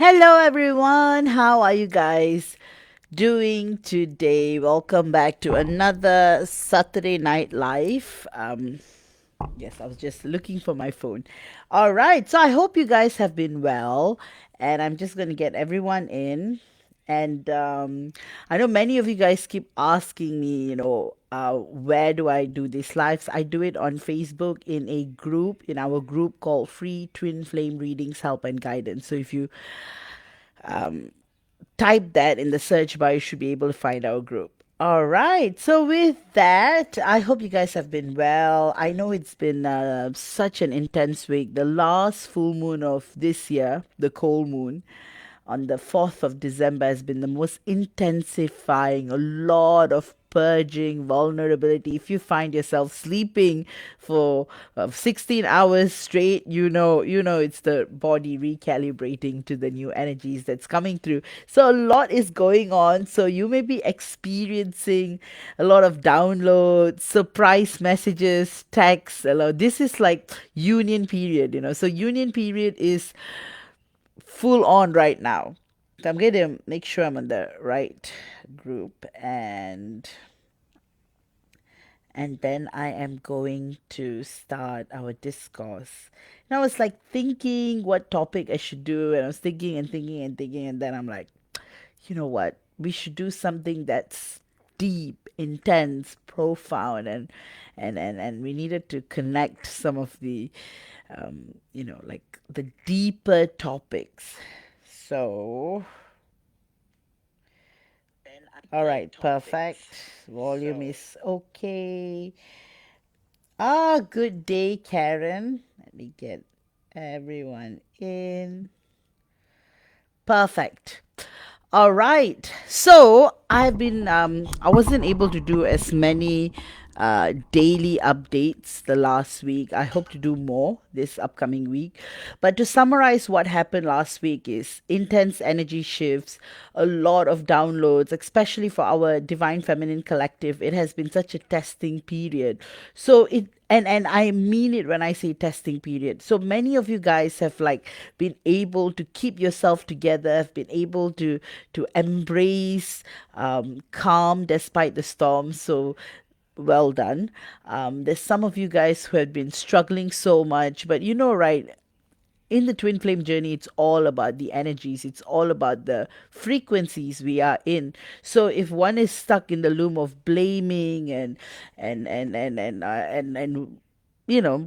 Hello, everyone. How are you guys doing today? Welcome back to another Saturday Night Live. Yes, I was just looking for my phone. All right. So I hope you guys have been well, and I'm just going to get everyone in. And I know many of you guys keep asking me, where do I do these lives? I do it on Facebook in a group, in our group called Free Twin Flame Readings Help and Guidance. So if you type that in the search bar, you should be able to find our group. All right. So with that, I hope you guys have been well. I know it's been such an intense week. The last full moon of this year, the cold moon, on the 4th of December has been the most intensifying, a lot of purging, vulnerability. If you find yourself sleeping for 16 hours straight, you know it's the body recalibrating to the new energies that's coming through. So a lot is going on. So you may be experiencing a lot of downloads, surprise messages, texts. A lot. This is like union period. So union period is full on right now. So I'm going to make sure I'm on the right group, and then I am going to start our discourse. And I was like thinking what topic I should do, and I was thinking and thinking and thinking, and then I'm like, you know what? We should do something that's deep, intense, profound, and we needed to connect some of the like the deeper topics. So, all right, perfect. Volume is okay. Good day, Karen. Let me get everyone in. Perfect. All right. So I wasn't able to do as many daily updates the last week. I hope to do more this upcoming week. But to summarize what happened last week is intense energy shifts, a lot of downloads, especially for our Divine Feminine Collective. It has been such a testing period. So it and I mean it when I say testing period. So many of you guys have like been able to keep yourself together, have been able to embrace calm despite the storm. So well done. There's some of you guys who have been struggling so much, but right, in the twin flame journey, it's all about the energies, it's all about the frequencies we are in. So if one is stuck in the loom of blaming and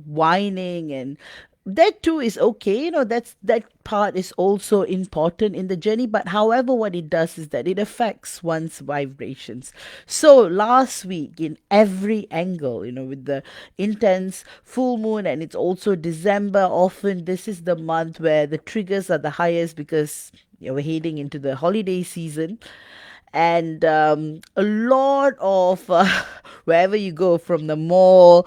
whining, and that too is okay. That part is also important in the journey, but however, what it does is that it affects one's vibrations. So last week, in every angle, with the intense full moon, and it's also December, often this is the month where the triggers are the highest, because we're heading into the holiday season. And a lot of wherever you go, from the mall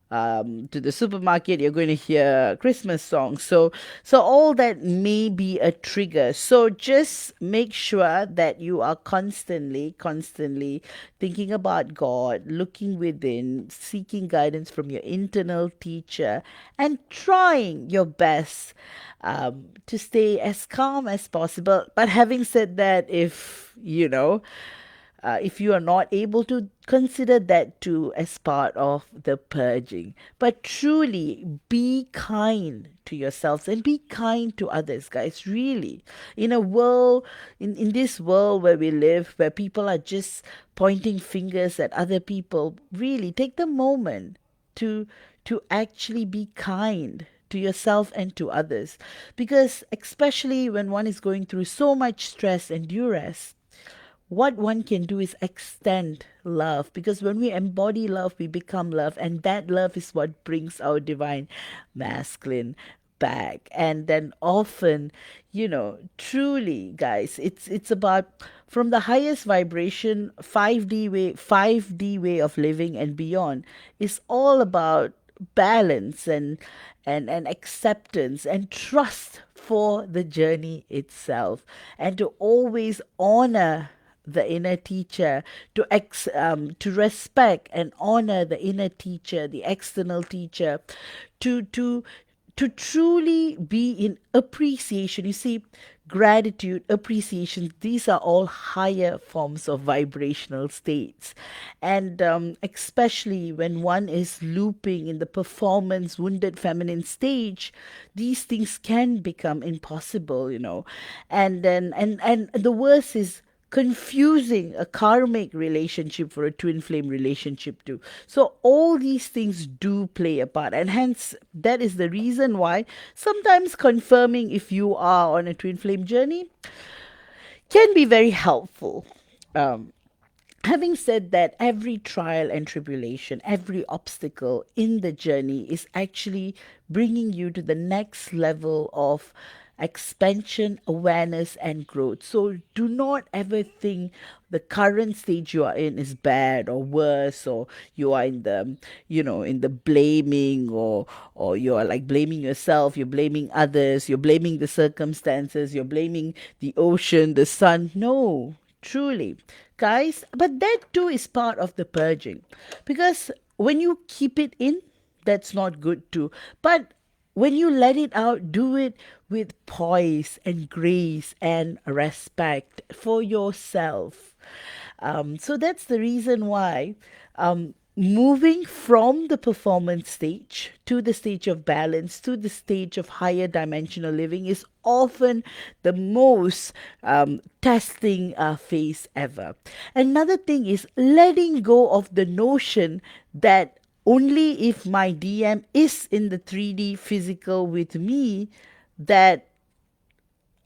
to the supermarket, you're going to hear Christmas songs. So all that may be a trigger. So just make sure that you are constantly thinking about God, looking within, seeking guidance from your internal teacher, and trying your best to stay as calm as possible. But having said that, if you are not able to, consider that too as part of the purging. But truly be kind to yourselves and be kind to others, guys. Really. In a world, in this world where we live, where people are just pointing fingers at other people, really take the moment to actually be kind to yourself and to others. Because especially when one is going through so much stress and duress, what one can do is extend love, because when we embody love, we become love, and that love is what brings our divine masculine back. And then often, truly, guys, it's about, from the highest vibration, 5D way of living and beyond, is all about balance and acceptance and trust for the journey itself, and to always honor the inner teacher, to respect and honor the inner teacher, the external teacher, to truly be in appreciation. You see, gratitude, appreciation, these are all higher forms of vibrational states. And especially when one is looping in the performance, wounded feminine stage, these things can become impossible. And then, and the worst is confusing a karmic relationship for a twin flame relationship too. So all these things do play a part, and hence that is the reason why sometimes confirming if you are on a twin flame journey can be very helpful. um, Having said that, every trial and tribulation, every obstacle in the journey is actually bringing you to the next level of expansion, awareness, and growth. So do not ever think the current stage you are in is bad or worse, or you are in the blaming, or you are like blaming yourself, you're blaming others, you're blaming the circumstances, you're blaming the ocean, the sun. No, truly, guys, but that too is part of the purging, because when you keep it in, that's not good too. But when you let it out, do it with poise and grace and respect for yourself. So that's the reason why moving from the performance stage to the stage of balance to the stage of higher dimensional living is often the most testing phase ever. Another thing is letting go of the notion that only if my DM is in the 3D physical with me, that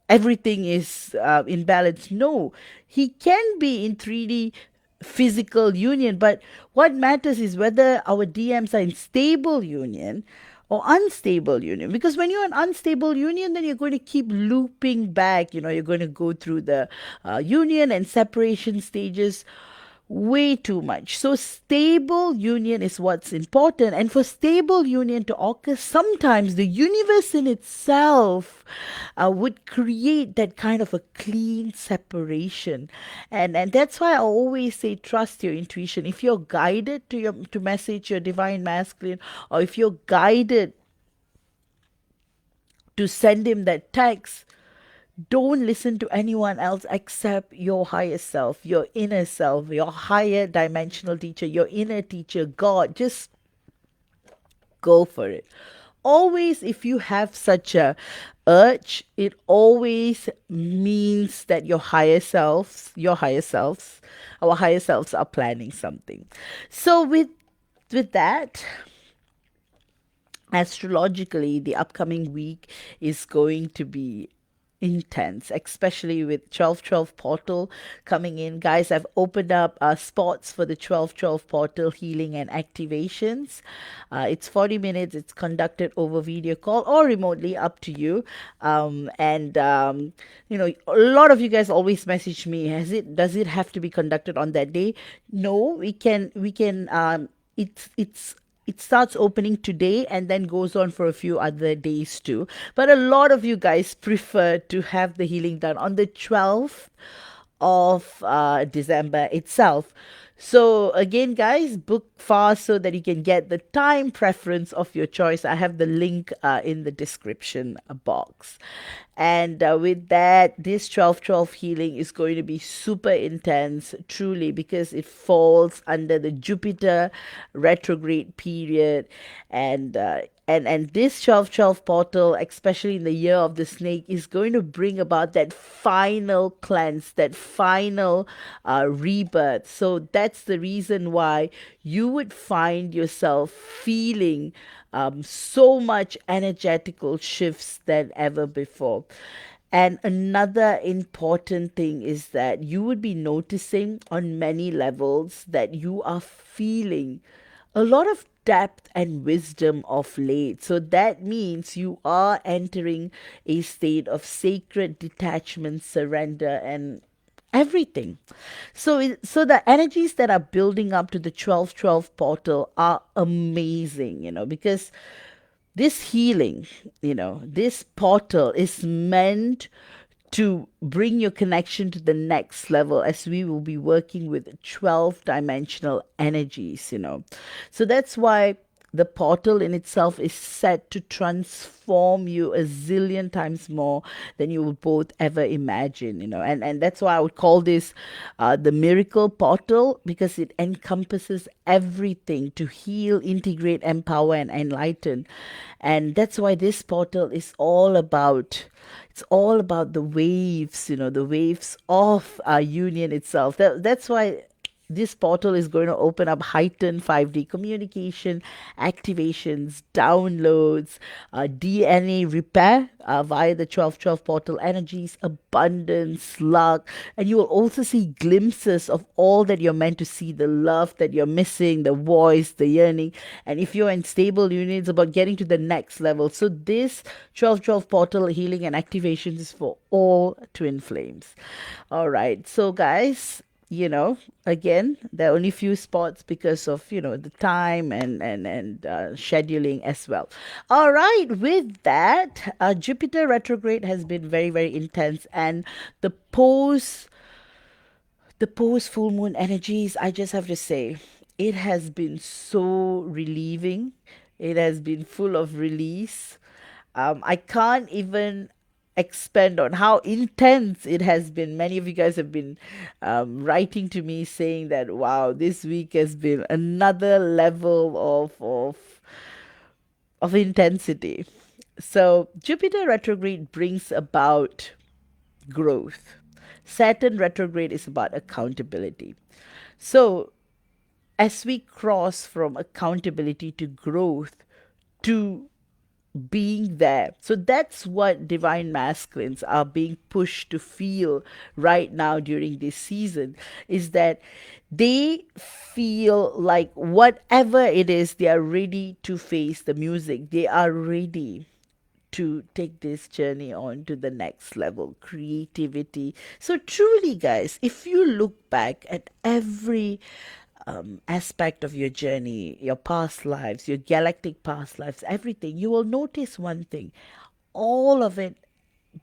everything is in balance. No, he can be in 3D physical union, but what matters is whether our DMs are in stable union or unstable union. Because when you're in unstable union, then you're going to keep looping back. You're going to go through the union and separation stages way too much. So stable union is what's important. And for stable union to occur, sometimes the universe in itself would create that kind of a clean separation. And that's why I always say trust your intuition. If you're guided to message your divine masculine, or if you're guided to send him that text, don't listen to anyone else except your higher self, your inner self, your higher dimensional teacher, your inner teacher, God. Just go for it. Always, if you have such a urge, it always means that our higher selves are planning something. So with that, astrologically, the upcoming week is going to be intense, especially with 1212 portal coming in. Guys, I've opened up spots for the 1212 portal healing and activations. It's 40 minutes. It's conducted over video call or remotely, up to you. And a lot of you guys always message me, does it have to be conducted on that day? No, we can it starts opening today and then goes on for a few other days too. But a lot of you guys prefer to have the healing done on the 12th of December itself. So again, guys, book fast so that you can get the time preference of your choice. I have the link in the description box. And with that, this 1212 healing is going to be super intense, truly, because it falls under the Jupiter retrograde period. And this 1212 portal, especially in the year of the snake, is going to bring about that final cleanse, that final rebirth. So that's the reason why you would find yourself feeling so much energetical shifts than ever before. And another important thing is that you would be noticing on many levels that you are feeling a lot of depth and wisdom of late. So that means you are entering a state of sacred detachment, surrender, and everything. So the energies that are building up to the 1212 portal are amazing, because this healing, this portal is meant to bring your connection to the next level, as we will be working with 12 dimensional energies. So that's why the portal in itself is set to transform you a zillion times more than you will both ever imagine, and that's why I would call this the miracle portal, because it encompasses everything to heal, integrate, empower, and enlighten. And that's why this portal is all about, it's all about the waves, the waves of our union itself. That's why this portal is going to open up heightened 5D communication, activations, downloads, DNA repair via the 1212 portal energies, abundance, luck, and you will also see glimpses of all that you're meant to see, the love that you're missing, the voice, the yearning. And if you're in stable union, it's about getting to the next level. So this 1212 portal healing and activations is for all twin flames. All right. So guys, again, there are only few spots because of the time and scheduling as well. All right, with that, Jupiter retrograde has been very, very intense, and the post full moon energies, I just have to say, it has been so relieving. It has been full of release. I can't even expand on how intense it has been. Many of you guys have been writing to me saying that, wow, this week has been another level of intensity. So, Jupiter retrograde brings about growth. Saturn retrograde is about accountability. So, as we cross from accountability to growth to being there. So that's what divine masculines are being pushed to feel right now during this season, is that they feel like whatever it is, they are ready to face the music. They are ready to take this journey on to the next level, creativity. So truly, guys, if you look back at every aspect of your journey, your past lives, your galactic past lives, everything, you will notice one thing. All of it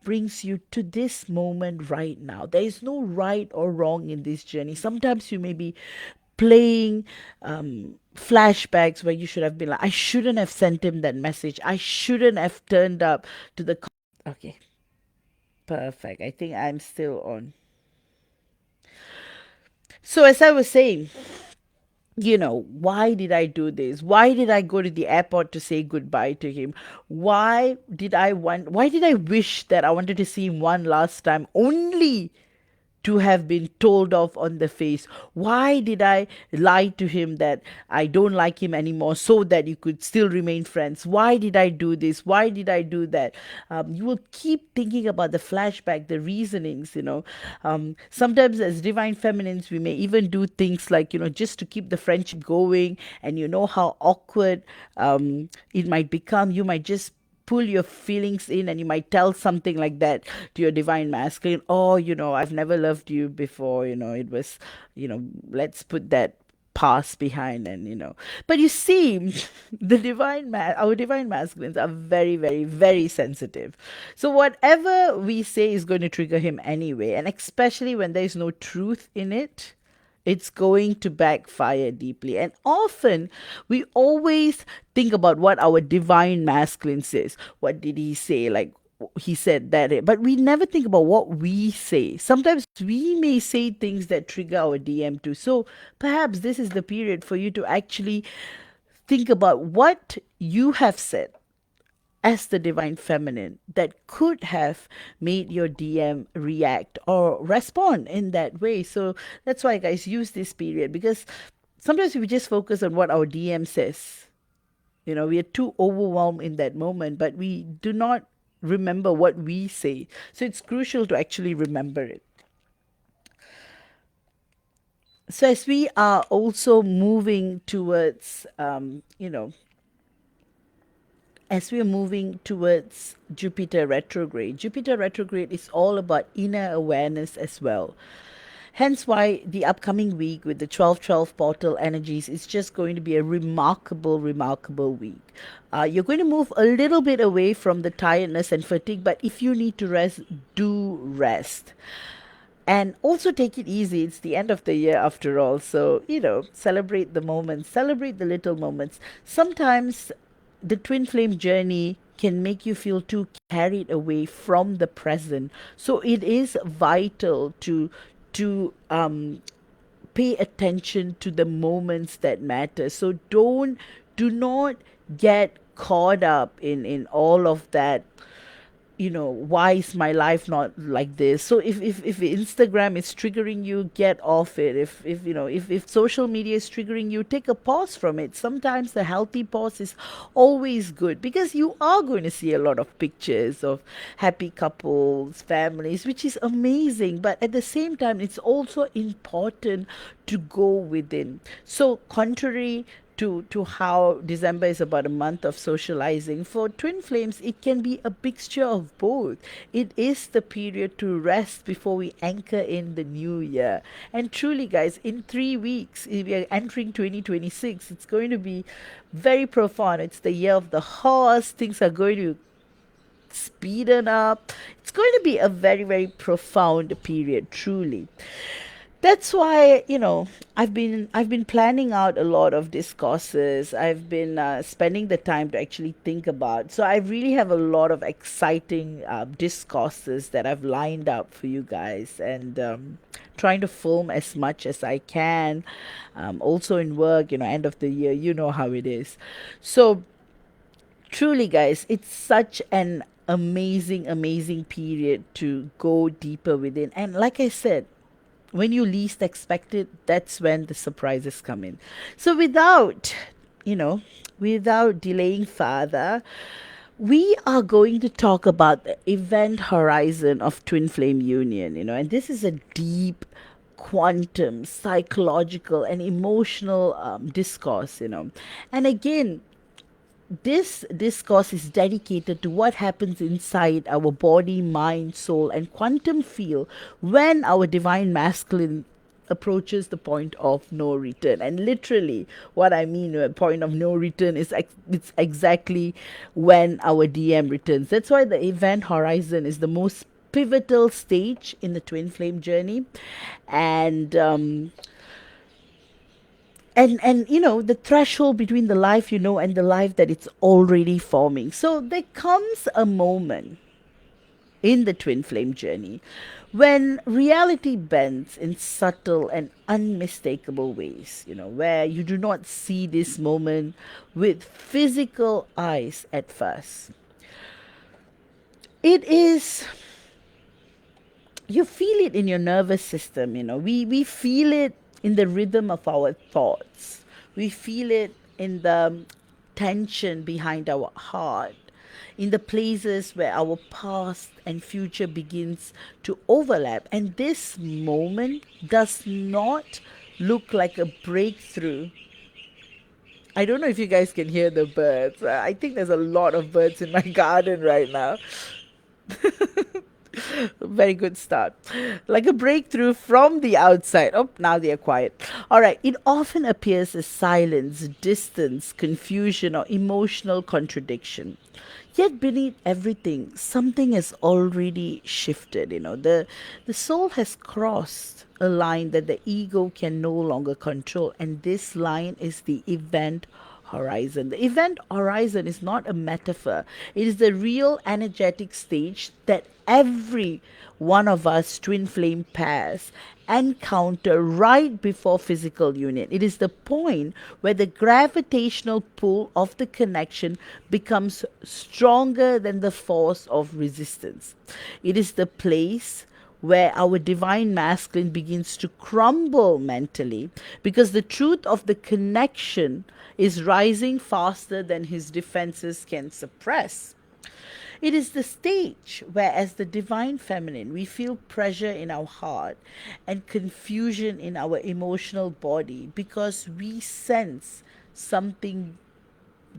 brings you to this moment right now. There is no right or wrong in this journey. Sometimes you may be playing flashbacks where you should have been like, I shouldn't have sent him that message. I shouldn't have turned up to the. Okay, perfect. I think I'm still on. So, as I was saying, why did I do this? Why did I go to the airport to say goodbye to him? Why did I wish that I wanted to see him one last time only to have been told off on the face? Why did I lie to him that I don't like him anymore so that you could still remain friends? Why did I do this? Why did I do that? You will keep thinking about the flashback, the reasonings, sometimes as divine feminines, we may even do things like, just to keep the friendship going. And you know how awkward it might become. You might just pull your feelings in and you might tell something like that to your divine masculine. Oh, I've never loved you before. It was, let's put that past behind. And but you see, our divine masculines are very, very, very sensitive. So whatever we say is going to trigger him anyway, and especially when there is no truth in it, it's going to backfire deeply. And often we always think about what our divine masculine says. What did he say? Like, he said that, but we never think about what we say. Sometimes we may say things that trigger our DM too. So perhaps this is the period for you to actually think about what you have said as the divine feminine that could have made your DM react or respond in that way. So that's why, guys, use this period, because sometimes we just focus on what our DM says. We are too overwhelmed in that moment, but we do not remember what we say. So it's crucial to actually remember it. So as we are also moving towards, as we are moving towards Jupiter retrograde is all about inner awareness as well. Hence why the upcoming week with the 1212 portal energies is just going to be a remarkable, remarkable week. You're going to move a little bit away from the tiredness and fatigue, but if you need to rest, do rest. And also take it easy. It's the end of the year after all. So, celebrate the moments, celebrate the little moments. Sometimes the twin flame journey can make you feel too carried away from the present. So it is vital to pay attention to the moments that matter. So do not get caught up in all of that. Why is my life not like this? So if Instagram is triggering you, get off it. If social media is triggering you, take a pause from it. Sometimes the healthy pause is always good, because you are going to see a lot of pictures of happy couples, families, which is amazing, but at the same time it's also important to go within. So contrary to how December is about a month of socializing, for twin flames, it can be a mixture of both. It is the period to rest before we anchor in the new year. And truly, guys, in 3 weeks, if we are entering 2026, it's going to be very profound. It's the year of the horse. Things are going to speeden up. It's going to be a very, very profound period, truly. That's why, I've been planning out a lot of discourses. I've been spending the time to actually think about. So I really have a lot of exciting discourses that I've lined up for you guys, and trying to film as much as I can. Also in work, end of the year, you know how it is. So truly, guys, it's such an amazing, amazing period to go deeper within. And like I said, when you least expect it, that's when the surprises come in. So you know, without delaying further, we are going to talk about the event horizon of twin flame union, and this is a deep quantum, psychological, and emotional discourse, And again, this discourse is dedicated to what happens inside our body, mind, soul, and quantum field when our divine masculine approaches the point of no return. And literally, what I mean by point of no return is it's exactly when our DM returns. That's why the event horizon is the most pivotal stage in the twin flame journey. And the threshold between the life and the life that it's already forming. So there comes a moment in the twin flame journey when reality bends in subtle and unmistakable ways, where you do not see this moment with physical eyes at first. It is, you feel it in your nervous system. We feel it in the rhythm of our thoughts. We feel it in the tension behind our heart, in the places where our past and future begins to overlap. And this moment does not look like a breakthrough. I don't know if you guys can hear the birds. I think there's a lot of birds in my garden right now. Very good start. Like a breakthrough from the outside. Oh, now they are quiet. All right. It often appears as silence, distance, confusion, or emotional contradiction. Yet beneath everything, something has already shifted. The soul has crossed a line that the ego can no longer control, and this line is the event horizon. The event horizon is not a metaphor, it is the real energetic stage that every one of us twin flame pairs encounter right before physical union. It is the point where the gravitational pull of the connection becomes stronger than the force of resistance. It is the place where our divine masculine begins to crumble mentally, because the truth of the connection is rising faster than his defenses can suppress. It is the stage where, as the divine feminine, we feel pressure in our heart and confusion in our emotional body, because we sense something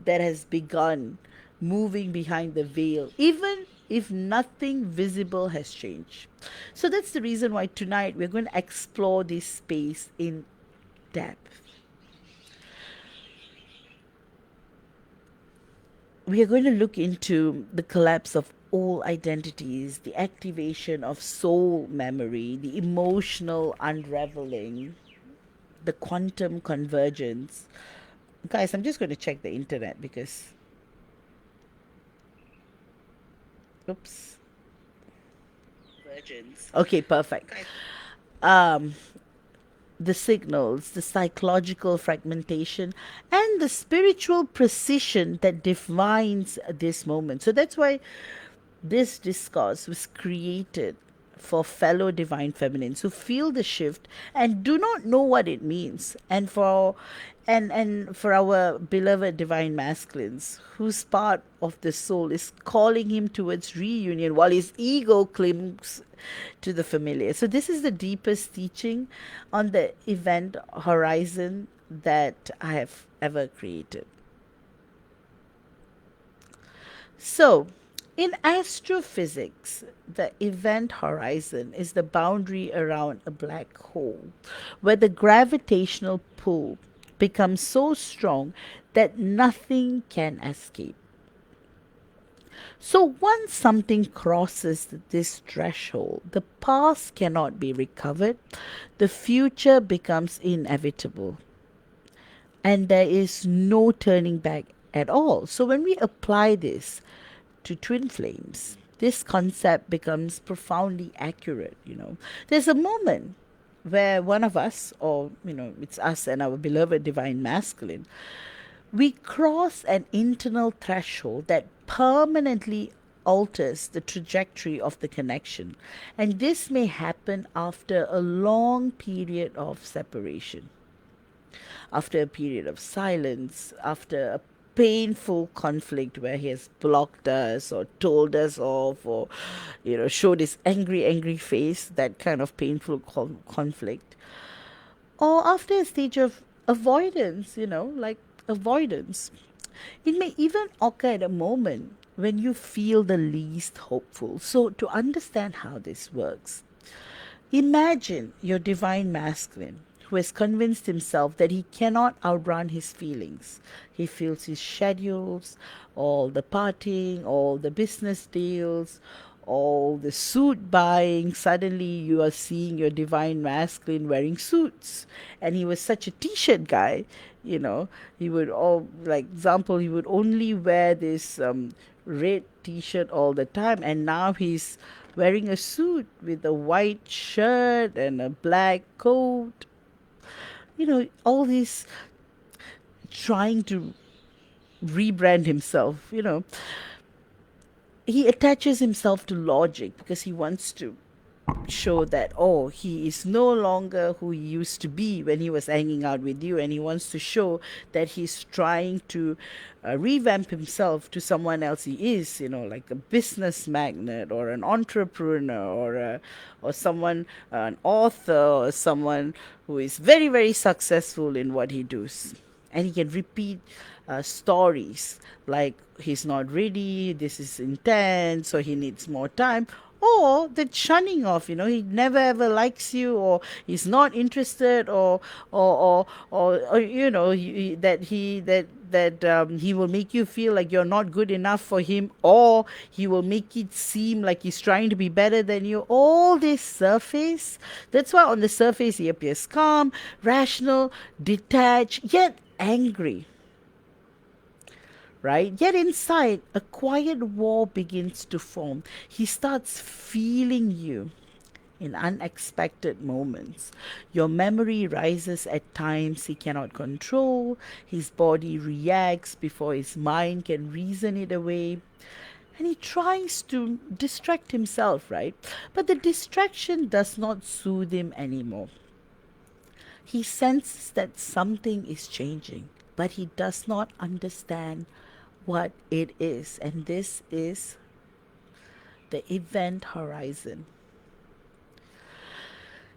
that has begun moving behind the veil, even if nothing visible has changed. So that's the reason why tonight we're going to explore this space in depth. We are going to look into the collapse of old identities, the activation of soul memory, the emotional unraveling, the quantum convergence. Guys, I'm just going to check the internet because, oops. Okay, perfect. Um, the signals, the psychological fragmentation, and the spiritual precision that defines this moment. So that's why this discourse was created for fellow divine feminines who feel the shift and do not know what it means, and for our beloved divine masculines whose part of the soul is calling him towards reunion while his ego clings to the familiar. So this is the deepest teaching on the event horizon that I have ever created. So, in astrophysics, the event horizon is the boundary around a black hole where the gravitational pull becomes so strong that nothing can escape. So, once something crosses this threshold, the past cannot be recovered, the future becomes inevitable, and there is no turning back at all. So, when we apply this to twin flames, this concept becomes profoundly accurate. There's a moment where one of us, or it's us and our beloved divine masculine, we cross an internal threshold that permanently alters the trajectory of the connection, and this may happen after a long period of separation, after a period of silence, after a painful conflict where he has blocked us or told us off, or showed his angry face, that kind of painful conflict, or after a stage of avoidance, like avoidance. It may even occur at a moment when you feel the least hopeful. So, to understand how this works, imagine your divine masculine who has convinced himself that he cannot outrun his feelings. He feels his schedules, all the partying, all the business deals, all the suit buying. Suddenly you are seeing your divine masculine wearing suits. And he was such a t-shirt guy, he would example, he would only wear this red t-shirt all the time, and now he's wearing a suit with a white shirt and a black coat. All this trying to rebrand himself. He attaches himself to logic because he wants to show that, he is no longer who he used to be when he was hanging out with you, and he wants to show that he's trying to revamp himself to someone else he is, like a business magnate or an entrepreneur, or someone, an author, or someone who is very, very successful in what he does. And he can repeat stories like he's not ready, this is intense, or he needs more time, or the shunning of, he never ever likes you, or he's not interested, or he will make you feel like you're not good enough for him, or he will make it seem like he's trying to be better than you. All this surface. That's why on the surface he appears calm, rational, detached, yet angry, right? Yet inside, a quiet war begins to form. He starts feeling you in unexpected moments. Your memory rises at times he cannot control. His body reacts before his mind can reason it away. And he tries to distract himself, right? But the distraction does not soothe him anymore. He senses that something is changing, but he does not understand what it is. And this is the event horizon.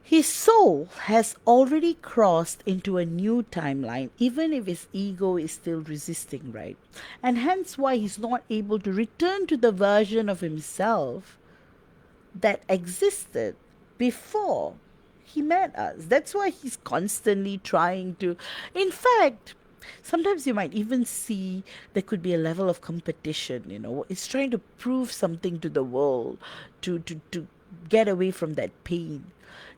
His soul has already crossed into a new timeline, even if his ego is still resisting, right? And hence why he's not able to return to the version of himself that existed before he met us. That's why he's constantly trying to. In fact, Sometimes you might even see there could be a level of competition, it's trying to prove something to the world, to get away from that pain.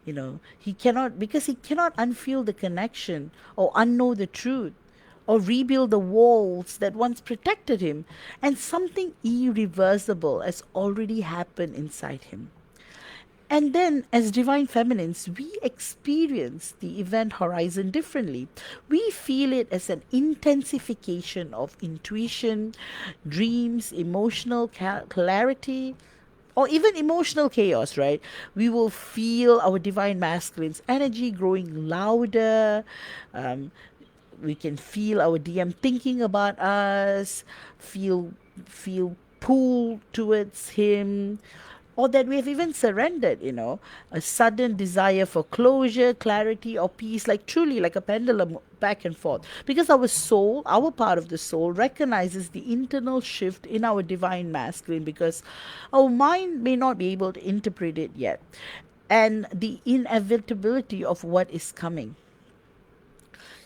He cannot, because he cannot unfeel the connection or unknow the truth or rebuild the walls that once protected him, and something irreversible has already happened inside him. And then, as divine feminines, we experience the event horizon differently. We feel it as an intensification of intuition, dreams, emotional clarity, or even emotional chaos, right? We will feel our divine masculine's energy growing louder. Um, we can feel our DM thinking about us, feel feel pulled towards him, or that we have even surrendered, a sudden desire for closure, clarity, or peace, like truly like a pendulum back and forth. Because our soul, our part of the soul, recognizes the internal shift in our divine masculine, because our mind may not be able to interpret it yet, and the inevitability of what is coming.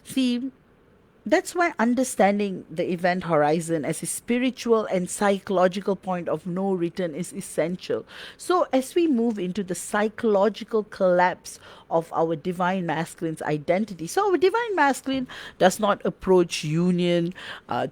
See, that's why understanding the event horizon as a spiritual and psychological point of no return is essential. So, as we move into the psychological collapse of our divine masculine's identity, so our divine masculine does not approach union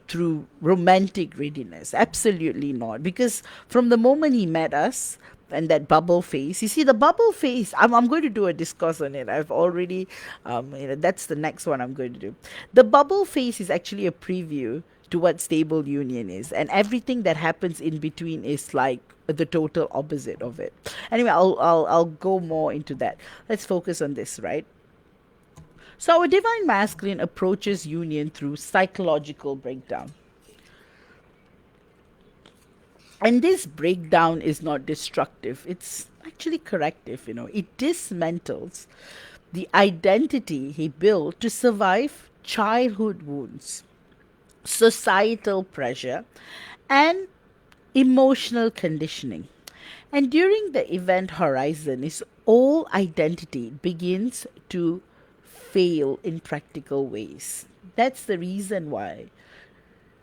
through romantic readiness. Absolutely not. Because from the moment he met us, and that bubble phase, you see the bubble phase, I'm going to do a discourse on it. I've already that's the next one I'm going to do. The bubble phase is actually a preview to what stable union is, and everything that happens in between is like the total opposite of it. Anyway, I'll go more into that. Let's focus on this, right? So our divine masculine approaches union through psychological breakdown. And this breakdown is not destructive, it's actually corrective. It dismantles the identity he built to survive childhood wounds, societal pressure, and emotional conditioning. And during the event horizon, his whole identity begins to fail in practical ways. That's the reason why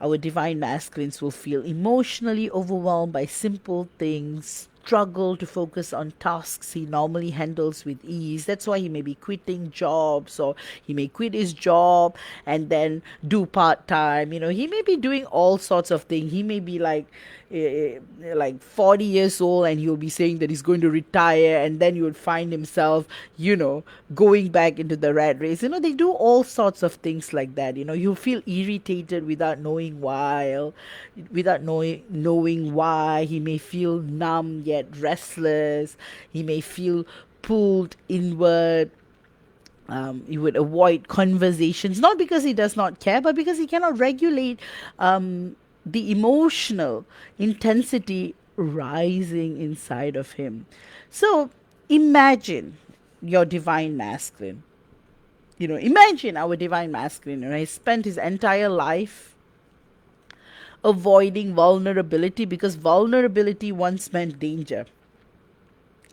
our divine masculines will feel emotionally overwhelmed by simple things, struggle to focus on tasks he normally handles with ease. That's why he may be quitting jobs, or he may quit his job and then do part time. He may be doing all sorts of things. He may be like 40 years old, and he'll be saying that he's going to retire, and then you would find himself, going back into the rat race. They do all sorts of things like that. You feel irritated without knowing why, without knowing why. He may feel numb yet restless. He may feel pulled inward. He would avoid conversations, not because he does not care, but because he cannot regulate the emotional intensity rising inside of him. So imagine your divine masculine. Imagine our divine masculine. He spent his entire life avoiding vulnerability, because vulnerability once meant danger.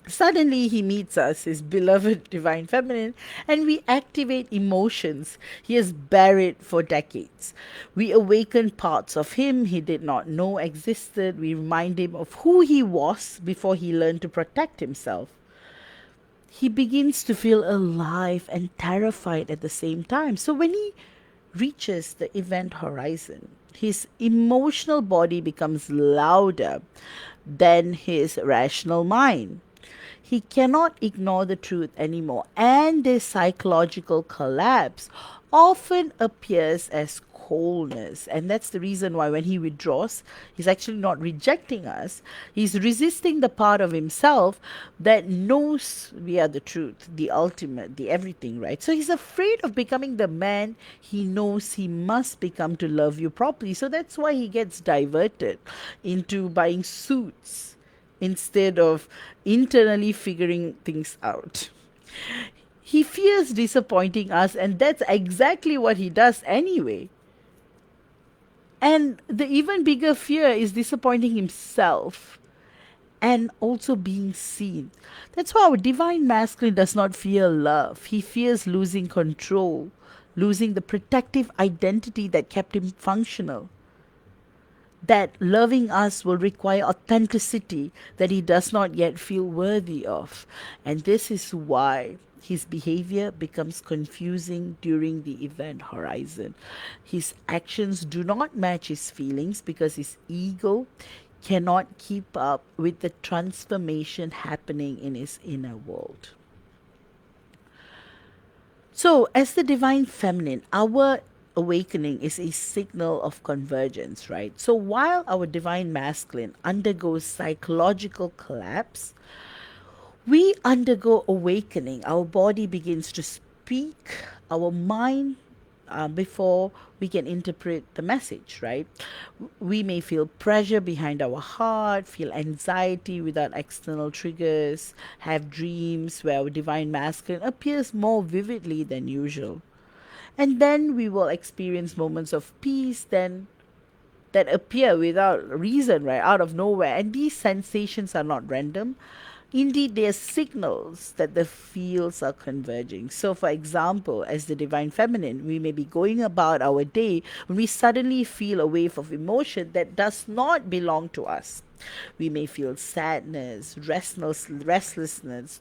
Suddenly, he meets us, his beloved divine feminine, and we activate emotions he has buried for decades. We awaken parts of him he did not know existed. We remind him of who he was before he learned to protect himself. He begins to feel alive and terrified at the same time. So, when he reaches the event horizon, his emotional body becomes louder than his rational mind. He cannot ignore the truth anymore, and this psychological collapse often appears as coldness. And that's the reason why when he withdraws, he's actually not rejecting us, he's resisting the part of himself that knows we are the truth, the ultimate, the everything, right? So he's afraid of becoming the man he knows he must become to love you properly. So that's why he gets diverted into buying suits instead of internally figuring things out. He fears disappointing us, and that's exactly what he does anyway. And the even bigger fear is disappointing himself and also being seen. That's why our divine masculine does not fear love, he fears losing control. losing the protective identity that kept him functional, that loving us will require authenticity that he does not yet feel worthy of. And this is why his behavior becomes confusing during the event horizon. His actions do not match his feelings because his ego cannot keep up with the transformation happening in his inner world. So, as the divine feminine, our awakening is a signal of convergence, right? So, while our divine masculine undergoes psychological collapse, we undergo awakening. Our body begins to speak, our mind, before we can interpret the message, right? We may feel pressure behind our heart, feel anxiety without external triggers, have dreams where our divine masculine appears more vividly than usual. And then we will experience moments of peace then that appear without reason, right, out of nowhere. And these sensations are not random. Indeed, they are signals that the fields are converging. So, for example, as the divine feminine, we may be going about our day when we suddenly feel a wave of emotion that does not belong to us. We may feel sadness, restlessness,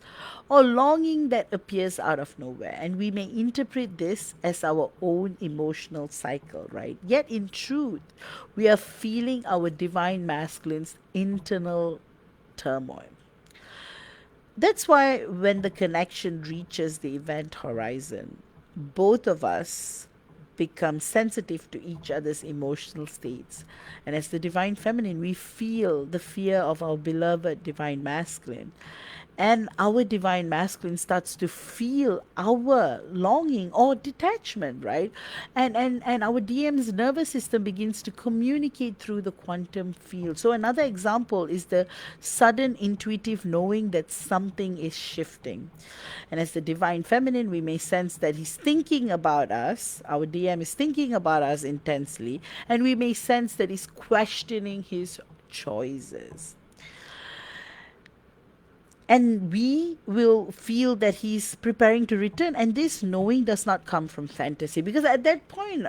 or longing that appears out of nowhere. And we may interpret this as our own emotional cycle, right? Yet, in truth, we are feeling our divine masculine's internal turmoil. That's why when the connection reaches the event horizon, both of us become sensitive to each other's emotional states. And as the divine feminine, we feel the fear of our beloved divine masculine. And our divine masculine starts to feel our longing or detachment, right? And our DM's nervous system begins to communicate through the quantum field. So another example is the sudden intuitive knowing that something is shifting. And as the divine feminine, we may sense that he's thinking about us, our DM is thinking about us intensely, and we may sense that he's questioning his choices. And we will feel that he's preparing to return. And this knowing does not come from fantasy, because at that point,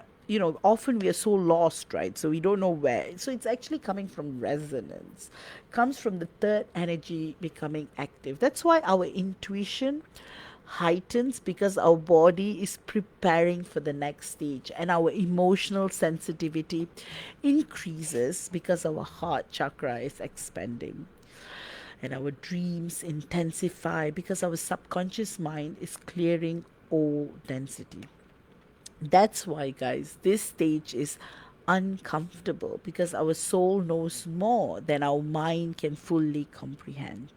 often we are so lost, right? So we don't know where. So it's actually coming from resonance, comes from the third energy becoming active. That's why our intuition heightens, because our body is preparing for the next stage, and our emotional sensitivity increases because our heart chakra is expanding, and our dreams intensify because our subconscious mind is clearing all density. That's why, guys, this stage is uncomfortable, because our soul knows more than our mind can fully comprehend.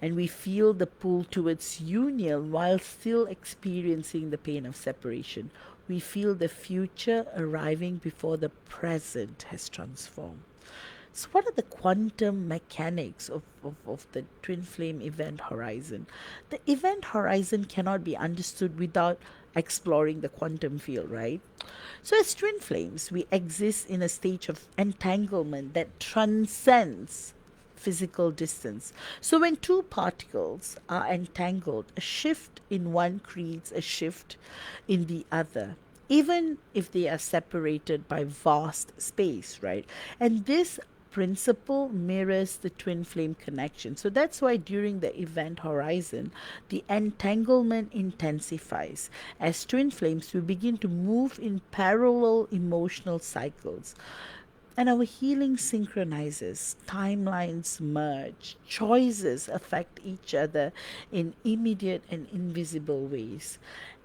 And we feel the pull towards union while still experiencing the pain of separation. We feel the future arriving before the present has transformed. So, what are the quantum mechanics of the twin flame event horizon? The event horizon cannot be understood without exploring the quantum field, right? So, as twin flames, we exist in a stage of entanglement that transcends physical distance. So, when two particles are entangled, a shift in one creates a shift in the other, even if they are separated by vast space, right? And this principle mirrors the twin flame connection. So that's why during the event horizon, the entanglement intensifies. As twin flames, we begin to move in parallel emotional cycles. And our healing synchronizes, timelines merge, choices affect each other in immediate and invisible ways.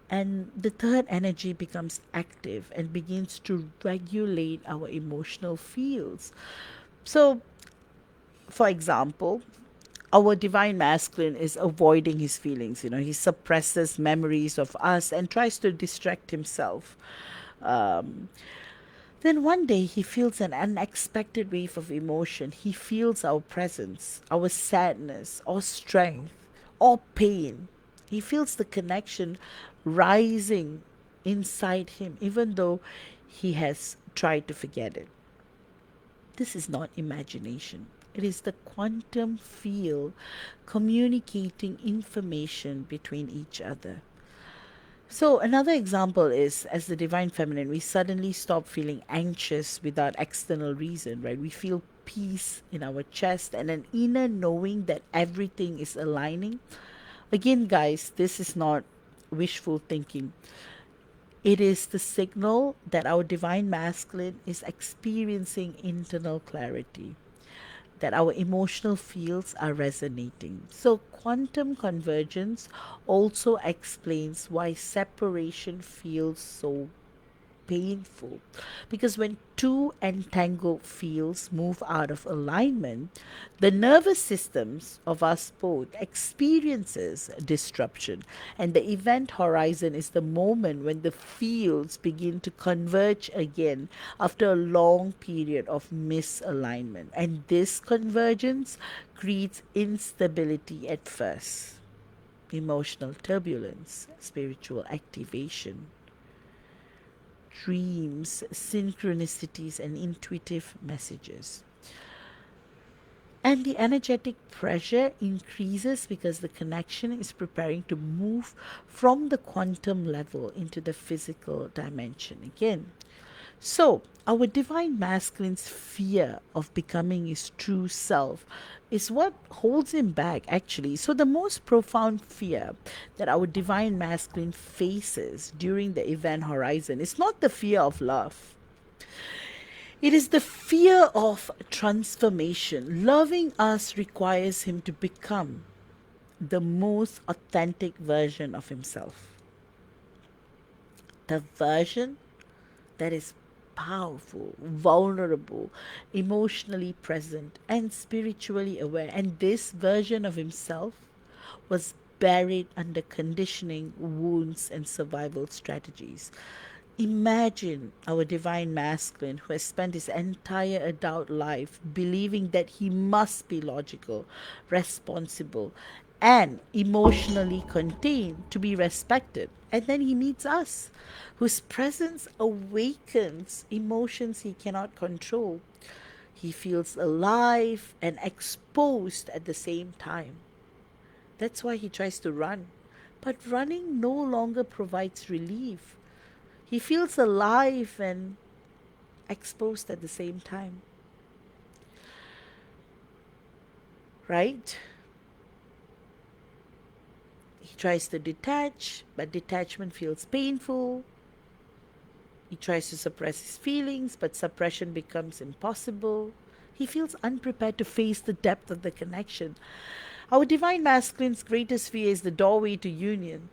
And the third energy becomes active and begins to regulate our emotional fields. So, for example, our divine masculine is avoiding his feelings. He suppresses memories of us and tries to distract himself. Um, then one day he feels an unexpected wave of emotion. He feels our presence, our sadness, or strength, or pain. He feels the connection rising inside him, even though he has tried to forget it. This is not imagination. It is the quantum field communicating information between each other. So, another example is as the divine feminine, we suddenly stop feeling anxious without external reason, right? We feel peace in our chest and an inner knowing that everything is aligning. Again, guys, this is not wishful thinking. It is the signal that our divine masculine is experiencing internal clarity, that our emotional fields are resonating. So, quantum convergence also explains why separation feels so painful, because when two entangled fields move out of alignment, the nervous systems of us both experiences disruption, and the event horizon is the moment when the fields begin to converge again after a long period of misalignment, and this convergence creates instability at first, emotional turbulence, spiritual activation, dreams, synchronicities, and intuitive messages. And the energetic pressure increases because the connection is preparing to move from the quantum level into the physical dimension again. So, our divine masculine's fear of becoming his true self is what holds him back, actually. So, the most profound fear that our divine masculine faces during the event horizon is not the fear of love, it is the fear of transformation. Loving us requires him to become the most authentic version of himself, the version that is powerful, vulnerable, emotionally present, and spiritually aware. And this version of himself was buried under conditioning, wounds, and survival strategies. Imagine our divine masculine who has spent his entire adult life believing that he must be logical, responsible, and emotionally contained to be respected. And then he meets us, whose presence awakens emotions he cannot control. He feels alive and exposed at the same time. That's why he tries to run. But running no longer provides relief. He feels alive and exposed at the same time, right? He tries to detach, but detachment feels painful. He tries to suppress his feelings, but suppression becomes impossible. He feels unprepared to face the depth of the connection. Our divine masculine's greatest fear is the doorway to union.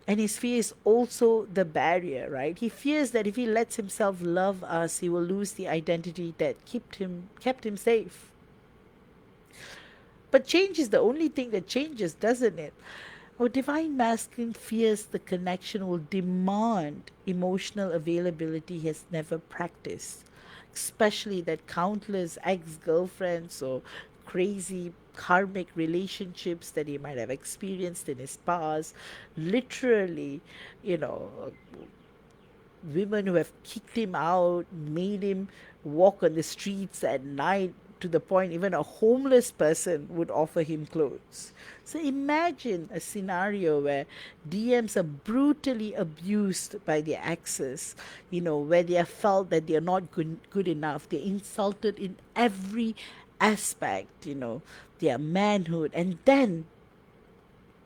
And his fear is also the barrier, right? He fears that if he lets himself love us, he will lose the identity that kept him safe. But change is the only thing that changes, doesn't it? Our divine masculine fears the connection will demand emotional availability he has never practiced, especially that countless ex girlfriends or crazy karmic relationships that he might have experienced in his past literally, you know, women who have kicked him out, made him walk on the streets at night, to the point even a homeless person would offer him clothes. So imagine a scenario where DMs are brutally abused by their exes, where they have felt that they are not good enough. They're insulted in every aspect, their manhood. And then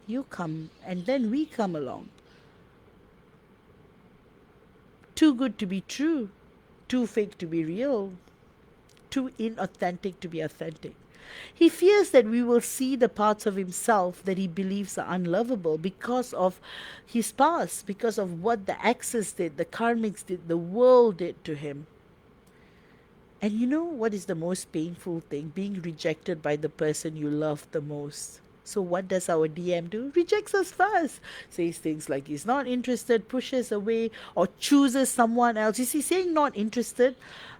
we come along. Too good to be true, too fake to be real, too inauthentic to be authentic. He fears that we will see the parts of himself that he believes are unlovable because of his past, because of what the exes did, the karmics did, the world did to him. And you know what is the most painful thing? Being rejected by the person you love the most. So what does our DM do? Rejects us first. Says things like he's not interested, pushes away, or chooses someone else. You see, saying not interested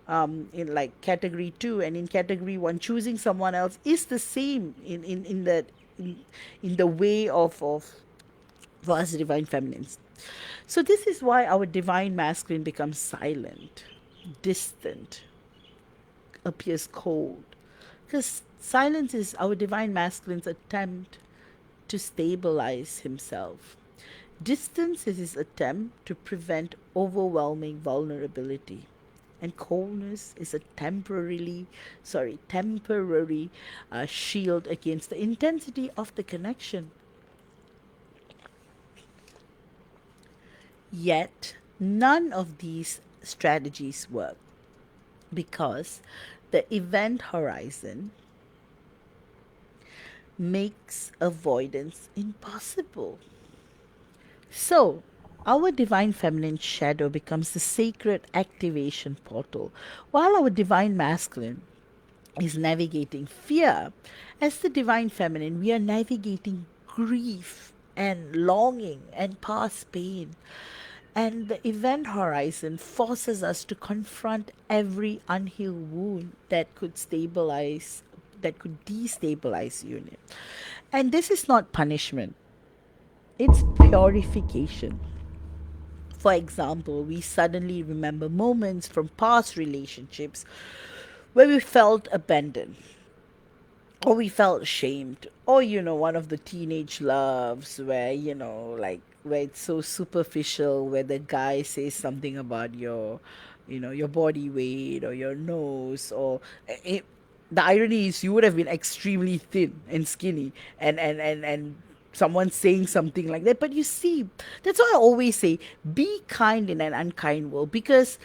in like category 2 and in category 1, choosing someone else is the same in the way of us divine feminines. So this is why our divine masculine becomes silent, distant, appears cold. Because silence is our divine masculine's attempt to stabilize himself. Distance is his attempt to prevent overwhelming vulnerability. And coldness is a temporary shield against the intensity of the connection. Yet, none of these strategies work because the event horizon makes avoidance impossible. So, our divine feminine shadow becomes the sacred activation portal, while our divine masculine is navigating fear. As the divine feminine, we are navigating grief and longing and past pain. And the event horizon forces us to confront every unhealed wound that could destabilize union. And this is not punishment, it's purification. For example, we suddenly remember moments from past relationships where we felt abandoned, or we felt shamed, or one of the teenage loves where where it's so superficial, where the guy says something about your body weight or your nose, or it, the irony is you would have been extremely thin and skinny, and someone saying something like that. But you see, that's why I always say be kind in an unkind world, because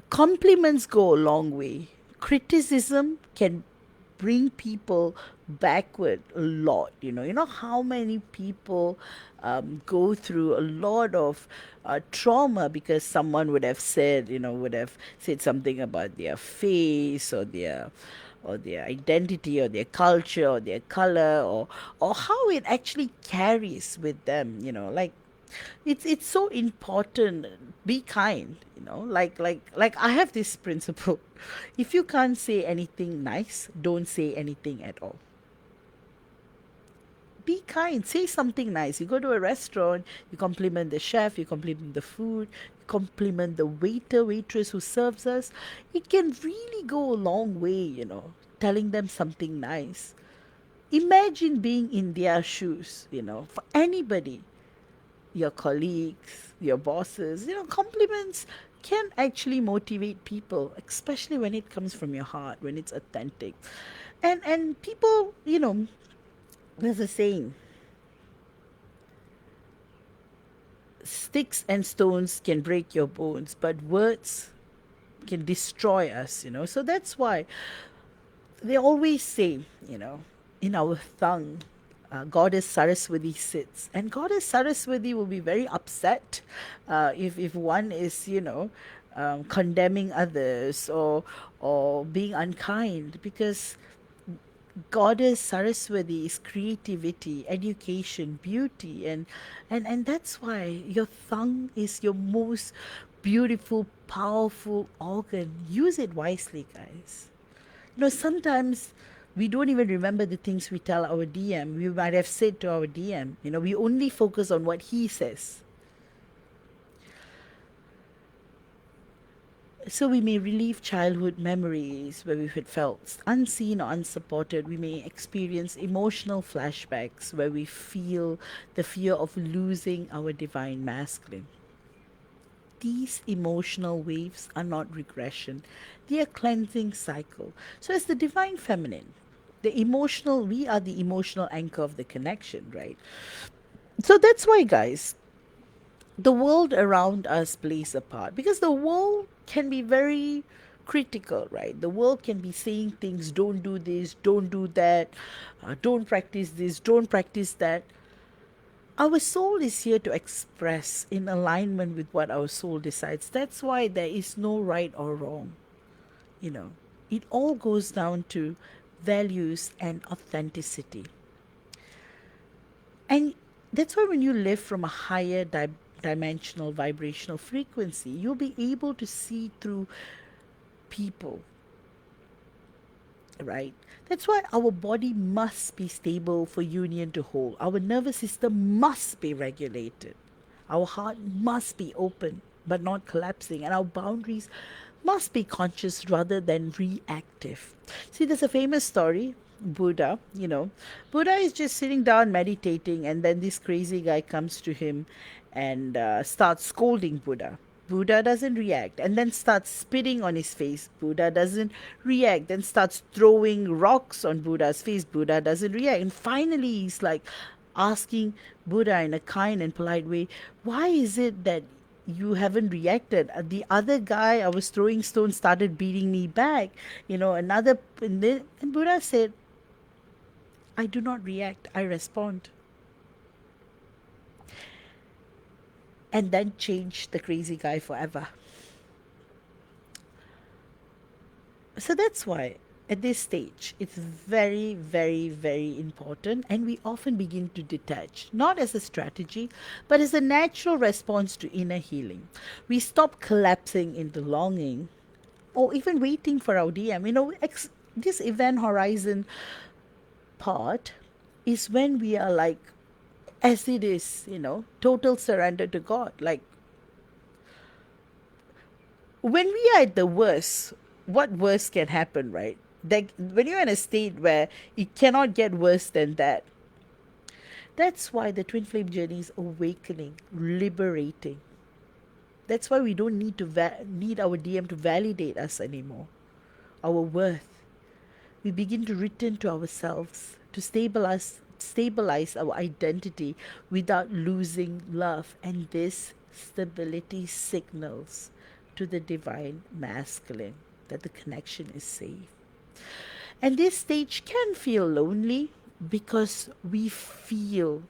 compliments go a long way. Criticism can bring people backward a lot. You know how many people go through a lot of trauma because someone would have said something about their face, or their identity, or their culture, or their color, or how it actually carries with them. Like, it's so important. Be kind. Like I have this principle: if you can't say anything nice, don't say anything at all. Be kind, say something nice. You go to a restaurant, you compliment the chef, you compliment the food, you compliment the waiter, waitress who serves us. It can really go a long way, telling them something nice. Imagine being in their shoes, for anybody, your colleagues, your bosses. Compliments can actually motivate people, especially when it comes from your heart, when it's authentic. And people, there's a saying: sticks and stones can break your bones, but words can destroy us. So that's why they always say, in our tongue, Goddess Saraswati sits, and Goddess Saraswati will be very upset if one is, condemning others, or being unkind, because Goddess Saraswati is creativity, education, beauty, and that's why your tongue is your most beautiful, powerful organ. Use it wisely, guys. Sometimes we don't even remember the things we tell our DM. We might have said to our DM, we only focus on what he says. So we may relive childhood memories where we had felt unseen or unsupported. We may experience emotional flashbacks where we feel the fear of losing our divine masculine. These emotional waves are not regression, they are cleansing cycle. So as the divine feminine, we are the emotional anchor of the connection, right? So that's why, guys, the world around us plays a part, because the world can be very critical, right? The world can be saying things: don't do this, don't do that, don't practice this, don't practice that. Our soul is here to express in alignment with what our soul decides. That's why there is no right or wrong. you know it all goes down to values and authenticity. And that's why when you live from a higher dimensional vibrational frequency, you'll be able to see through people, right? That's why our body must be stable for union to hold. Our nervous system must be regulated. Our heart must be open but not collapsing. And our boundaries must be conscious rather than reactive. See, there's a famous story. Buddha, Buddha is just sitting down meditating, and then this crazy guy comes to him and starts scolding Buddha. Buddha doesn't react, and then starts spitting on his face. Buddha doesn't react, then starts throwing rocks on Buddha's face. Buddha doesn't react. And finally, he's like asking Buddha in a kind and polite way, why is it that you haven't reacted? The other guy I was throwing stones started beating me back. And Buddha said, I do not react, I respond. And then change the crazy guy forever. So that's why at this stage it's very, very, very important, and we often begin to detach, not as a strategy, but as a natural response to inner healing. We stop collapsing into longing or even waiting for our DM. This event horizon part is when we are like, as it is, total surrender to God. Like, when we are at the worst, what worse can happen, right? Like, when you're in a state where it cannot get worse than that, that's why the twin flame journey is awakening, liberating. That's why we don't need our DM to validate us anymore, our worth. We begin to return to ourselves, to stabilize our identity without losing love. And this stability signals to the divine masculine that the connection is safe. And this stage can feel lonely because we feel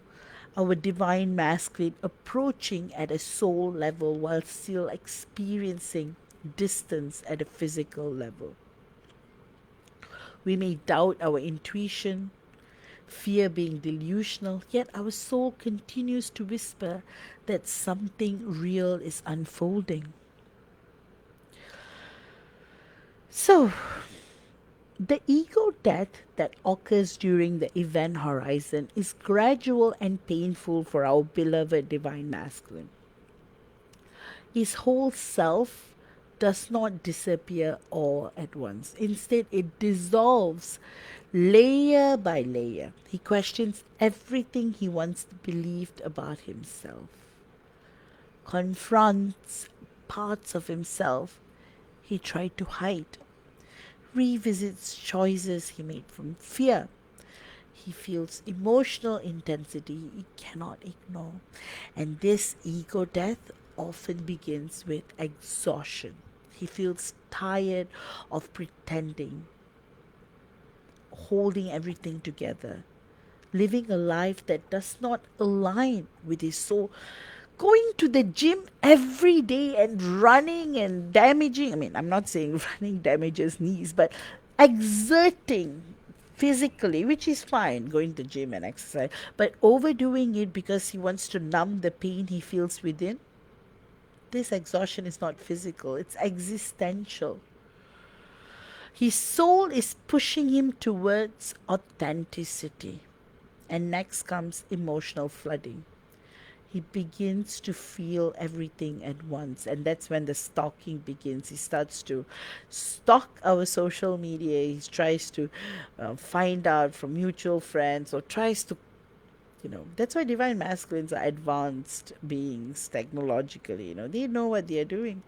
our divine masculine approaching at a soul level while still experiencing distance at a physical level. We may doubt our intuition, fear being delusional, yet our soul continues to whisper that something real is unfolding. So, the ego death that occurs during the event horizon is gradual and painful for our beloved divine masculine. His whole self does not disappear all at once. Instead, it dissolves layer by layer. He questions everything he once believed about himself, confronts parts of himself he tried to hide, revisits choices he made from fear. He feels emotional intensity he cannot ignore. And this ego death often begins with exhaustion. He feels tired of pretending, holding everything together, living a life that does not align with his soul, going to the gym every day and running and damaging. I mean, I'm not saying running damages knees, but exerting physically, which is fine, going to the gym and exercise, but overdoing it because he wants to numb the pain he feels within. This exhaustion is not physical, it's existential. His soul is pushing him towards authenticity. And next comes emotional flooding. He begins to feel everything at once, and that's when the stalking begins. He starts to stalk our social media. He tries to find out from mutual friends, or tries to, that's why divine masculines are advanced beings technologically. They know what they are doing.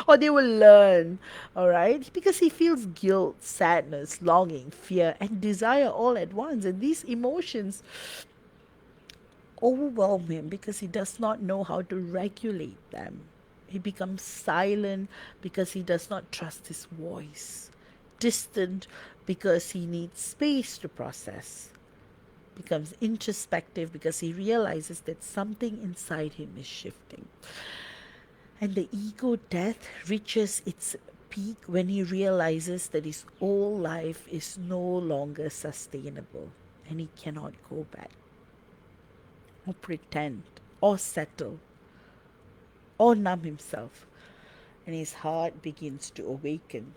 Or they will learn, all right? Because he feels guilt, sadness, longing, fear, and desire all at once. And these emotions overwhelm him because he does not know how to regulate them. He becomes silent because he does not trust his voice, distant because he needs space to process, becomes introspective because he realizes that something inside him is shifting. And the ego death reaches its peak when he realizes that his whole life is no longer sustainable and he cannot go back, or pretend, or settle, or numb himself. And his heart begins to awaken.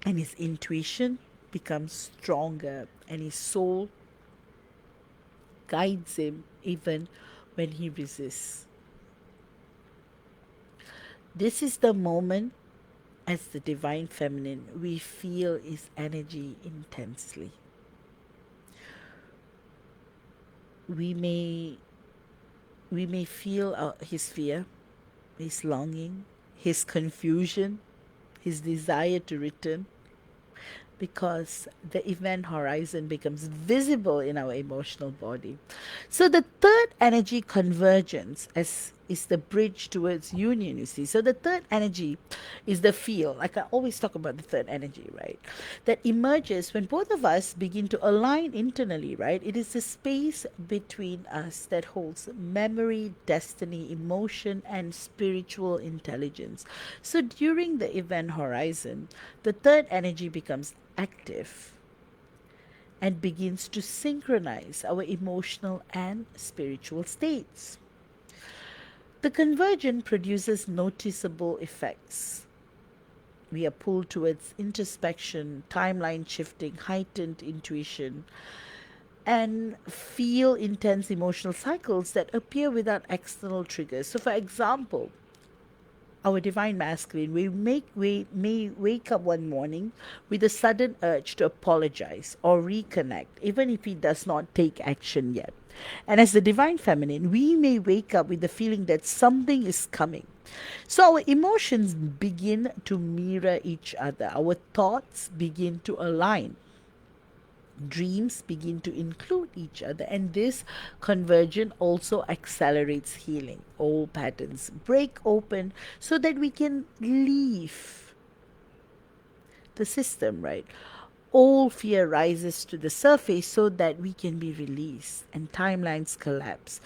And his intuition becomes stronger. And his soul guides him even when he resists. This is the moment As the divine feminine, we feel his energy intensely. We may we may feel his fear, his longing, his confusion, his desire to return, because the event horizon becomes visible in our emotional body. So the third energy convergence as is the bridge towards union, you see. So the third energy is the field. Like I always talk about the third energy, right? That emerges when both of us begin to align internally, right? It is the space between us that holds memory, destiny, emotion, and spiritual intelligence. So during the event horizon, the third energy becomes active and begins to synchronize our emotional and spiritual states. The convergence produces noticeable effects. We are pulled towards introspection, timeline shifting, heightened intuition, and feel intense emotional cycles that appear without external triggers. So, for example, our divine masculine, we may wake up one morning with a sudden urge to apologize or reconnect, even if he does not take action yet. And as the divine feminine, we may wake up with the feeling that something is coming. So our emotions begin to mirror each other, our thoughts begin to align, dreams begin to include each other, and this convergence also accelerates healing. Old patterns break open so that we can leave the system, right? All fear rises to the surface so that we can be released, and timelines collapse.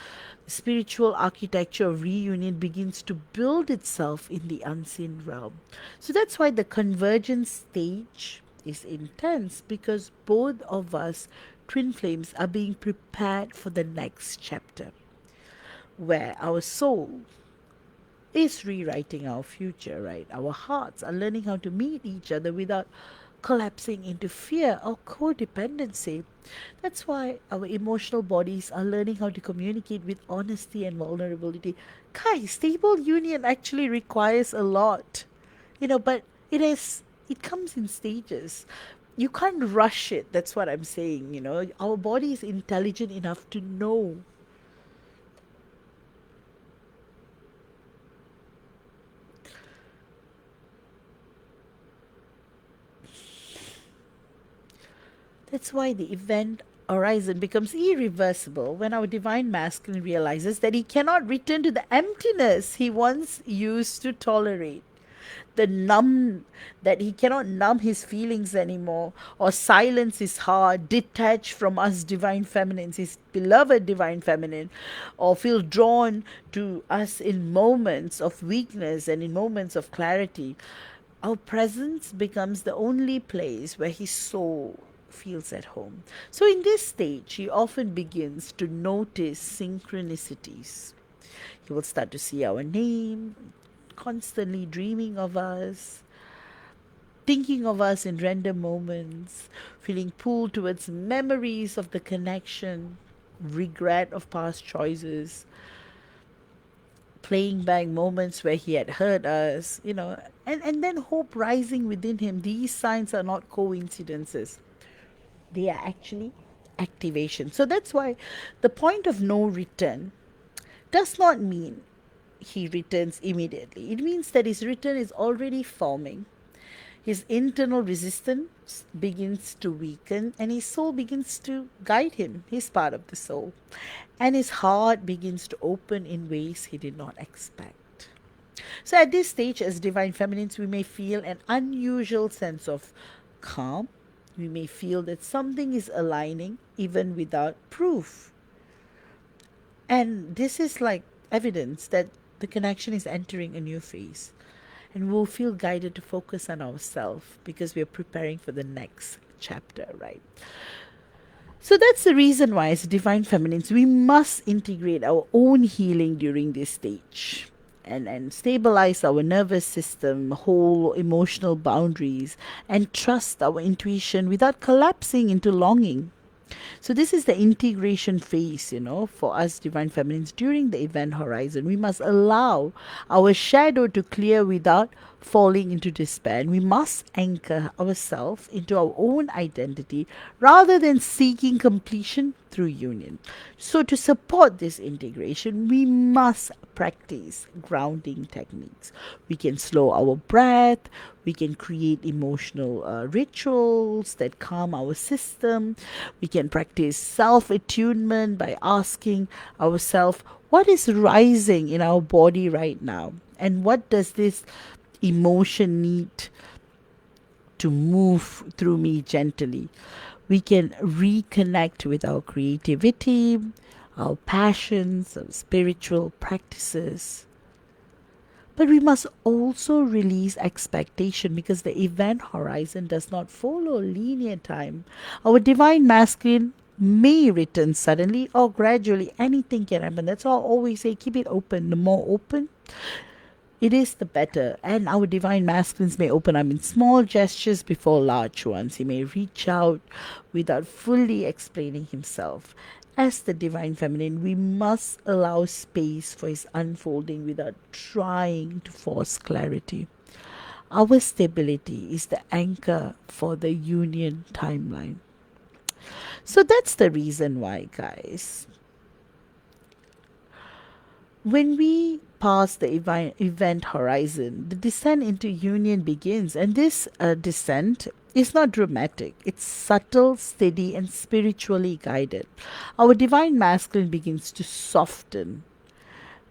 The spiritual architecture of reunion begins to build itself in the unseen realm. So that's why the convergence stage is intense, because both of us, twin flames, are being prepared for the next chapter where our soul is rewriting our future, right? Our hearts are learning how to meet each other without collapsing into fear or codependency. That's why our emotional bodies are learning how to communicate with honesty and vulnerability. Guys, stable union actually requires a lot, but it comes in stages. You can't rush it. That's what I'm saying. Our body is intelligent enough to know. That's why the event horizon becomes irreversible when our divine masculine realizes that he cannot return to the emptiness he once used to tolerate. The numb that he cannot numb his feelings anymore, or silence his heart, detach from us divine feminines, his beloved divine feminine, or feel drawn to us in moments of weakness and in moments of clarity. Our presence becomes the only place where his soul feels at home. So in this stage, he often begins to notice synchronicities. He will start to see our name, constantly dreaming of us, thinking of us in random moments, feeling pulled towards memories of the connection, regret of past choices, playing back moments where he had hurt us, and then hope rising within him. These signs are not coincidences, they are actually activation. So that's why the point of no return does not mean he returns immediately. It means that his return is already forming. His internal resistance begins to weaken, and his soul begins to guide him. He's part of the soul. And his heart begins to open in ways he did not expect. So, at this stage, as divine feminines, we may feel an unusual sense of calm. We may feel that something is aligning even without proof. And this is like evidence that the connection is entering a new phase. And we'll feel guided to focus on ourselves because we are preparing for the next chapter, right? So that's the reason why, as divine feminines, we must integrate our own healing during this stage. And stabilize our nervous system, whole emotional boundaries, and trust our intuition without collapsing into longing. So this is the integration phase, for us divine feminines during the event horizon. We must allow our shadow to clear without falling into despair. And we must anchor ourselves into our own identity rather than seeking completion through union. So, to support this integration, we must practice grounding techniques. We can slow our breath, we can create emotional rituals that calm our system, we can practice self attunement by asking ourselves what is rising in our body right now, and what does this emotion need to move through me gently. We can reconnect with our creativity, our passions, our spiritual practices. But we must also release expectation, because the event horizon does not follow linear time. Our divine masculine may return suddenly or gradually. Anything can happen. That's why I always say keep it open. The more open it is, the better. And our divine masculines may open up in small gestures before large ones. He may reach out without fully explaining himself. As the divine feminine, we must allow space for his unfolding without trying to force clarity. Our stability is the anchor for the union timeline. So that's the reason why, guys, when we pass the event horizon, the descent into union begins, and this descent is not dramatic. It's subtle, steady, and spiritually guided. Our divine masculine begins to soften,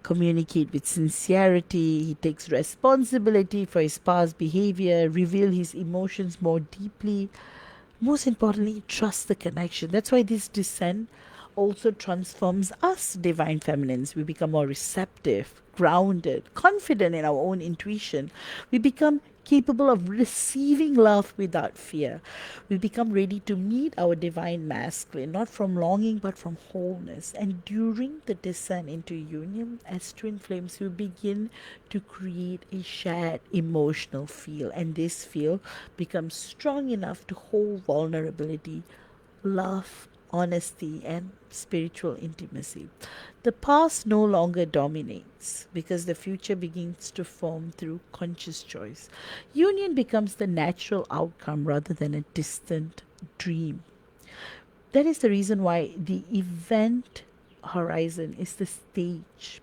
communicate with sincerity. He takes responsibility for his past behavior, reveal his emotions more deeply. Most importantly, trust the connection. That's why this descent also transforms us divine feminines. We become more receptive, grounded, confident in our own intuition. We become capable of receiving love without fear. We become ready to meet our divine masculine, not from longing but from wholeness. And during the descent into union, as twin flames, we begin to create a shared emotional field, and this field becomes strong enough to hold vulnerability, love, honesty, and spiritual intimacy. The past no longer dominates because the future begins to form through conscious choice. Union becomes the natural outcome rather than a distant dream. That is the reason why the event horizon is the stage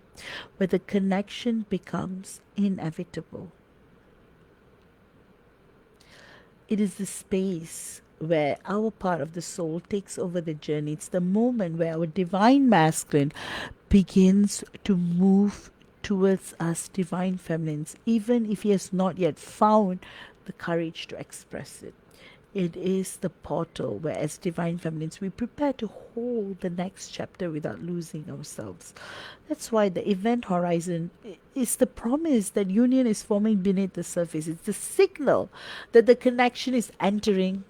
where the connection becomes inevitable. It is the space where our part of the soul takes over the journey. It's the moment where our divine masculine begins to move towards us divine feminines, even if he has not yet found the courage to express it. It is the portal where, as divine feminines, we prepare to hold the next chapter without losing ourselves. That's why the event horizon is the promise that union is forming beneath the surface. It's the signal that the connection is entering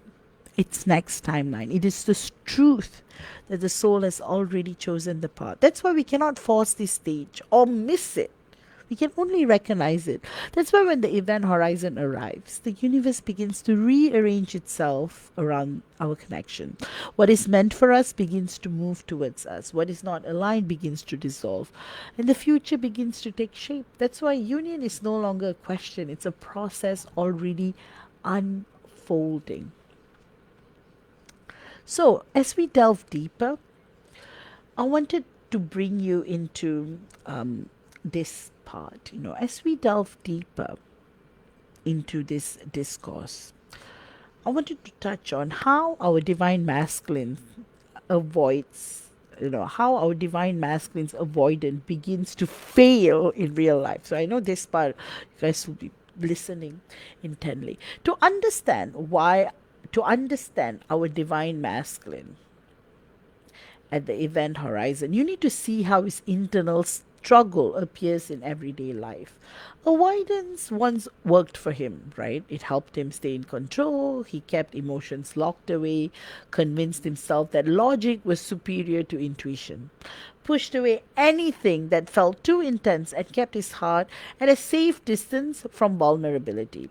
its next timeline. It is the truth that the soul has already chosen the path. That's why we cannot force this stage or miss it. We can only recognize it. That's why when the event horizon arrives, the universe begins to rearrange itself around our connection. What is meant for us begins to move towards us. What is not aligned begins to dissolve. And the future begins to take shape. That's why union is no longer a question, it's a process already unfolding. So, as we delve deeper, I wanted to bring you into this part. As we delve deeper into this discourse, I wanted to touch on how our divine masculine avoids, how our divine masculine's avoidance begins to fail in real life. So I know this part, you guys will be listening intently. To understand our divine masculine at the event horizon, you need to see how his internal struggle appears in everyday life. Avoidance once worked for him, right? It helped him stay in control. He kept emotions locked away, convinced himself that logic was superior to intuition, pushed away anything that felt too intense, and kept his heart at a safe distance from vulnerability.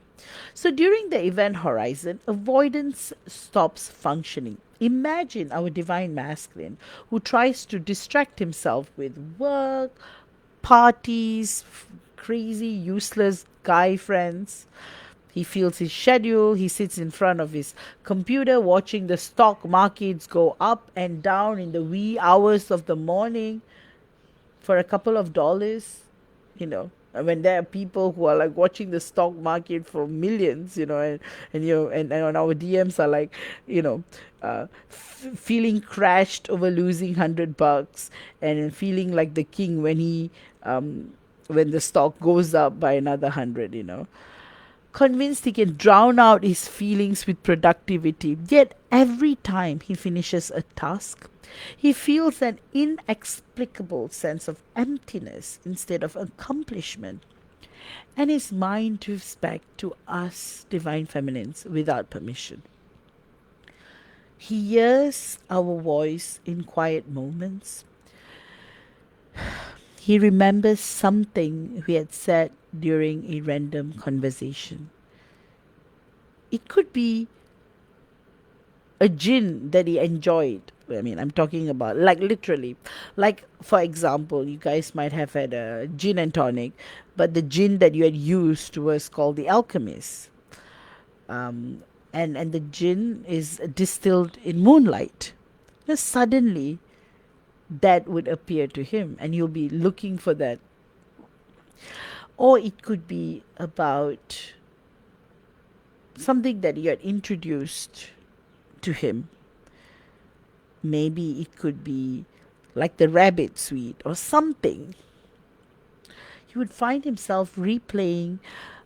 So during the event horizon, avoidance stops functioning. Imagine our divine masculine who tries to distract himself with work, parties, crazy, useless guy friends. He feels his schedule. He sits in front of his computer watching the stock markets go up and down in the wee hours of the morning for a couple of dollars, when there are people who are like watching the stock market for millions, and on our DMs are like, feeling crashed over losing $100 and feeling like the king when the stock goes up by another 100. Convinced he can drown out his feelings with productivity. Yet every time he finishes a task, he feels an inexplicable sense of emptiness instead of accomplishment. And his mind drifts back to us, divine feminines, without permission. He hears our voice in quiet moments. He remembers something we had said during a random conversation. It could be a gin that he enjoyed. I mean, I'm talking about like literally. Like, for example, you guys might have had a gin and tonic, but the gin that you had used was called the Alchemist. And the gin is distilled in moonlight. Now, suddenly, that would appear to him, and you'll be looking for that. Or it could be about something that you had introduced to him. Maybe it could be like the rabbit sweet or something. He would find himself replaying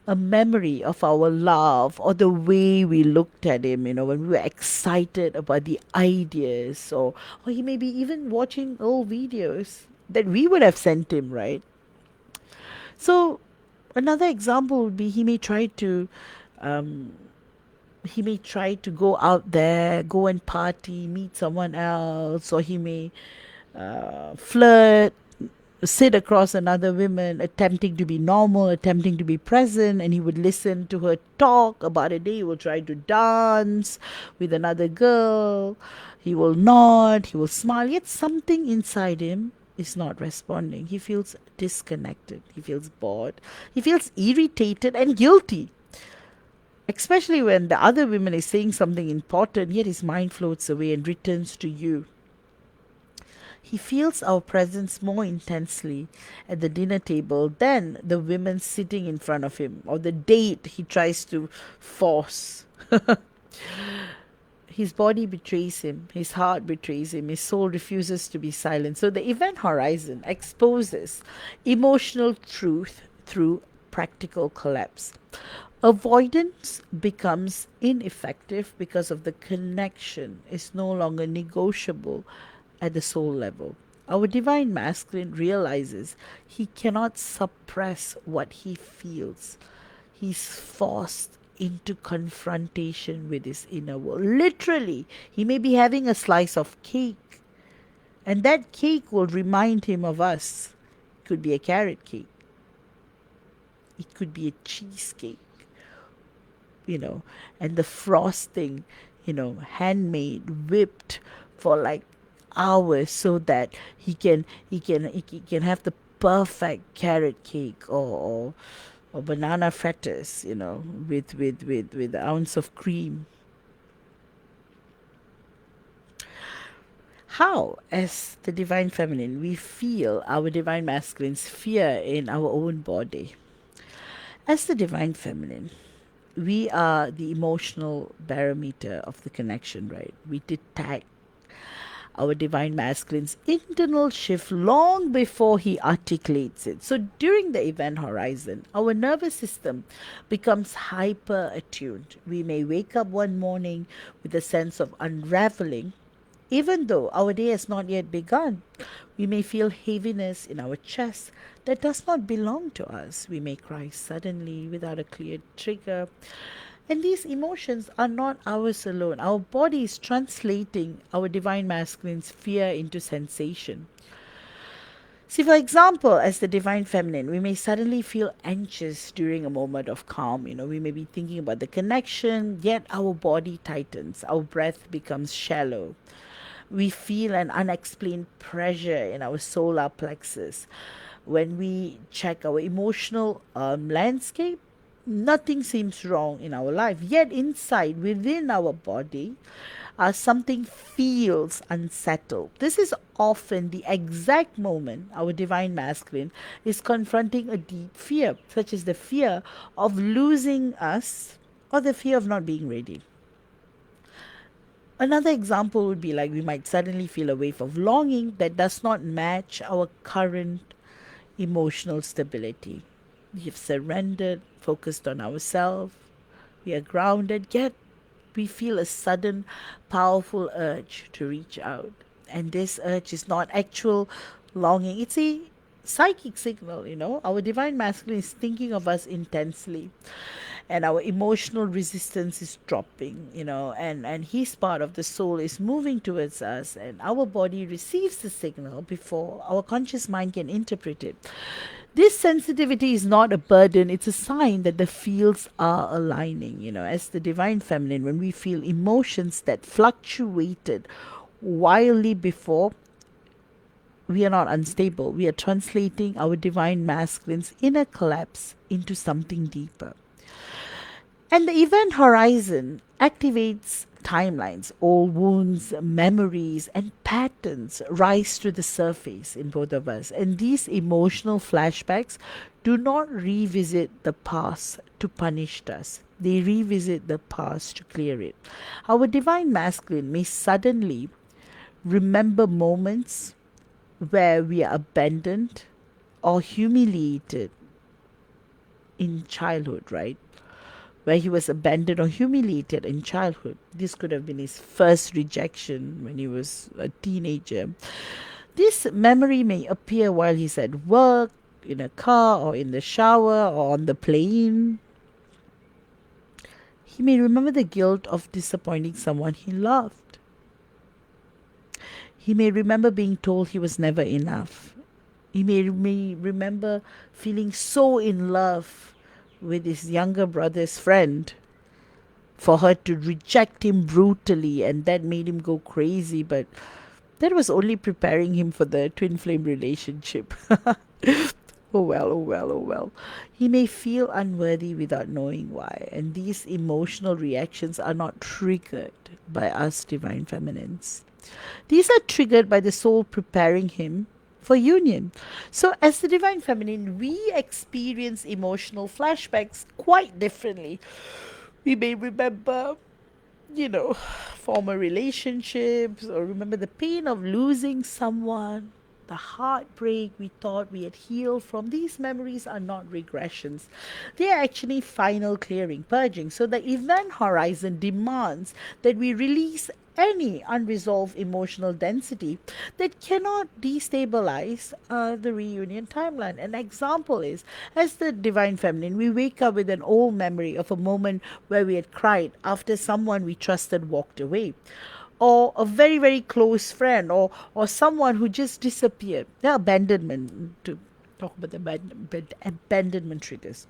a memory of our love or the way we looked at him, when we were excited about the ideas, or he may be even watching old videos that we would have sent him, right? So another example would be he may try to go out there, go and party, meet someone else, or he may flirt, sit across another woman, attempting to be normal, attempting to be present, and he would listen to her talk about a day. He will try to dance with another girl. He will nod, he will smile, yet something inside him is not responding. He feels disconnected, he feels bored, he feels irritated and guilty. Especially when the other woman is saying something important, yet his mind floats away and returns to you. He feels our presence more intensely at the dinner table than the women sitting in front of him or the date he tries to force. His body betrays him, his heart betrays him, his soul refuses to be silent. So the event horizon exposes emotional truth through practical collapse. Avoidance becomes ineffective because of the connection is no longer negotiable at the soul level. Our divine masculine realizes he cannot suppress what he feels. He's forced into confrontation with his inner world. Literally, he may be having a slice of cake, and that cake will remind him of us. It could be a carrot cake, it could be a cheesecake, and the frosting, handmade, whipped for like hours so that he can have the perfect carrot cake or banana fritters, with an ounce of cream. How, as the divine feminine, we feel our divine masculine's fear in our own body? As the divine feminine, we are the emotional barometer of the connection, right? We detect our divine masculine's internal shift long before he articulates it. So during the event horizon, our nervous system becomes hyper attuned. We may wake up one morning with a sense of unraveling, even though our day has not yet begun. We may feel heaviness in our chest that does not belong to us. We may cry suddenly without a clear trigger. And these emotions are not ours alone. Our body is translating our divine masculine's fear into sensation. See, for example, as the divine feminine, we may suddenly feel anxious during a moment of calm. We may be thinking about the connection, yet our body tightens, our breath becomes shallow. We feel an unexplained pressure in our solar plexus. When we check our emotional landscape, nothing seems wrong in our life. Yet inside, within our body, something feels unsettled. This is often the exact moment our divine masculine is confronting a deep fear, such as the fear of losing us or the fear of not being ready. Another example would be like we might suddenly feel a wave of longing that does not match our current emotional stability. We have surrendered, focused on ourselves, we are grounded, yet we feel a sudden, powerful urge to reach out. And this urge is not actual longing, it's a psychic signal, Our divine masculine is thinking of us intensely, and our emotional resistance is dropping, and his part of the soul is moving towards us, and our body receives the signal before our conscious mind can interpret it. This sensitivity is not a burden, it's a sign that the fields are aligning. As the divine feminine, when we feel emotions that fluctuated wildly before, we are not unstable. We are translating our divine masculine's inner collapse into something deeper. And the event horizon activates timelines. Old wounds, memories, and patterns rise to the surface in both of us. And these emotional flashbacks do not revisit the past to punish us, they revisit the past to clear it. Our divine masculine may suddenly remember moments where we are abandoned or humiliated in childhood, right? Where he was abandoned or humiliated in childhood. This could have been his first rejection when he was a teenager. This memory may appear while he's at work, in a car, or in the shower, or on the plane. He may remember the guilt of disappointing someone he loved. He may remember being told he was never enough. He may remember feeling so in love with his younger brother's friend for her to reject him brutally, and that made him go crazy, but that was only preparing him for the twin flame relationship. Oh well, oh well, oh well. He may feel unworthy without knowing why, and these emotional reactions are not triggered by us divine feminines. These are triggered by the soul preparing him for union. So, as the divine feminine, we experience emotional flashbacks quite differently. We may remember, former relationships, or remember the pain of losing someone, the heartbreak we thought we had healed from. These memories are not regressions, they are actually final clearing, purging. So the event horizon demands that we release any unresolved emotional density that cannot destabilize the reunion timeline. An example is, as the divine feminine, we wake up with an old memory of a moment where we had cried after someone we trusted walked away, or a very very close friend, or someone who just disappeared. The abandonment, to talk about the abandonment triggers.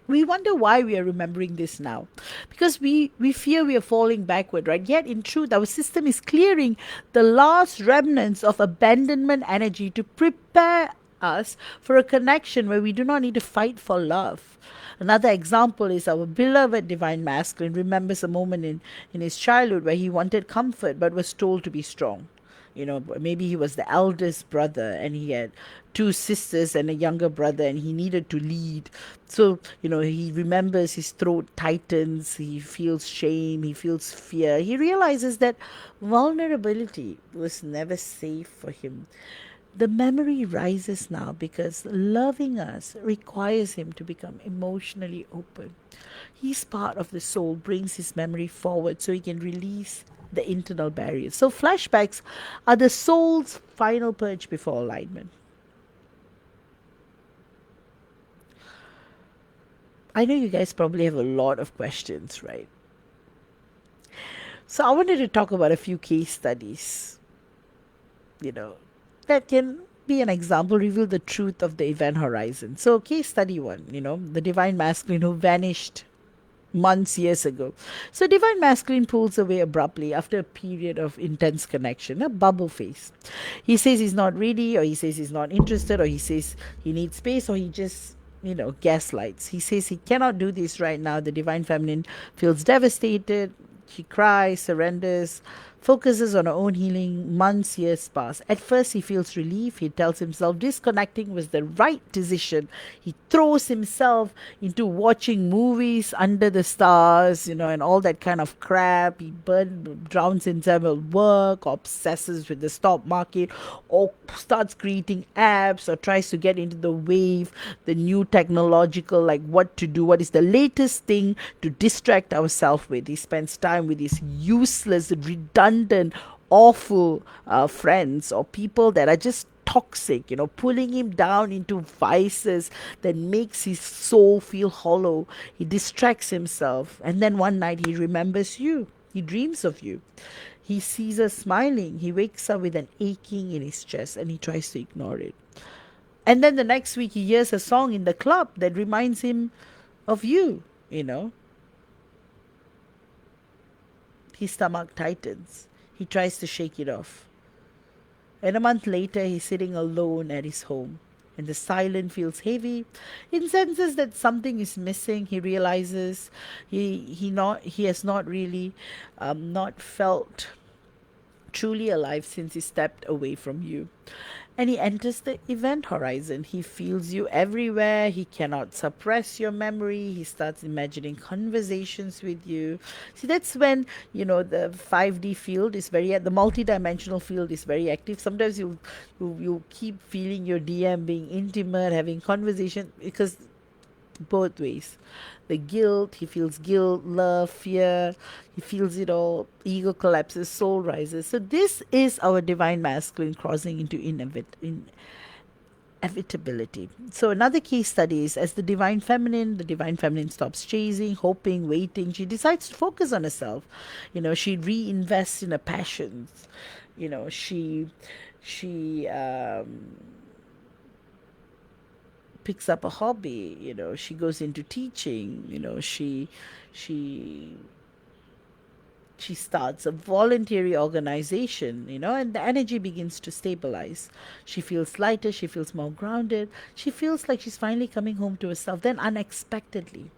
We wonder why we are remembering this now, because we fear we are falling backward, right? Yet in truth, our system is clearing the last remnants of abandonment energy to prepare us for a connection where we do not need to fight for love. Another example is our beloved divine masculine remembers a moment in his childhood where he wanted comfort but was told to be strong. Maybe he was the eldest brother and he had two sisters and a younger brother, and he needed to lead. So, he remembers his throat tightens, he feels shame, he feels fear. He realizes that vulnerability was never safe for him. The memory rises now because loving us requires him to become emotionally open. His part of the soul brings his memory forward so he can release the internal barriers. So flashbacks are the soul's final purge before alignment. I know you guys probably have a lot of questions, right? So I wanted to talk about a few case studies, you know, that can be an example, reveal the truth of the event horizon. So case study one, the divine masculine who vanished months, years ago. So divine masculine pulls away abruptly after a period of intense connection, a bubble phase. He says he's not ready, or he says he's not interested, or he says he needs space, or he just gaslights. He says he cannot do this right now. The divine feminine feels devastated. She cries, surrenders, focuses on her own healing. Months, years pass. At first, he feels relief. He tells himself disconnecting was the right decision. He throws himself into watching movies under the stars, and all that kind of crap. He drowns himself in work, obsesses with the stock market, or starts creating apps, or tries to get into the wave, the new technological, like what to do, what is the latest thing to distract ourselves with. He spends time with his useless, redundant, awful friends, or people that are just toxic, pulling him down into vices that makes his soul feel hollow. He distracts himself, and then one night he remembers you. He dreams of you. He sees her smiling. He wakes up with an aching in his chest, and he tries to ignore it. And then the next week he hears a song in the club that reminds him of you. His stomach tightens. He tries to shake it off. And a month later, he's sitting alone at his home, and the silence feels heavy. He senses that something is missing. He realizes he has not really not felt truly alive since he stepped away from you. And he enters the event horizon. He feels you everywhere. He cannot suppress your memory. He starts imagining conversations with you. See, that's when, the 5D field is the multidimensional field is very active. Sometimes you keep feeling your DM being intimate, having conversation, because both ways. The guilt, he feels guilt, love, fear, he feels it all. Ego collapses, soul rises. So this is our divine masculine crossing into inevitability. So another case study is as the divine feminine stops chasing, hoping, waiting. She decides to focus on herself. She reinvests in her passions. She picks up a hobby. She goes into teaching. She starts a voluntary organization, and the energy begins to stabilize. She feels lighter, she feels more grounded, she feels like she's finally coming home to herself. Then unexpectedly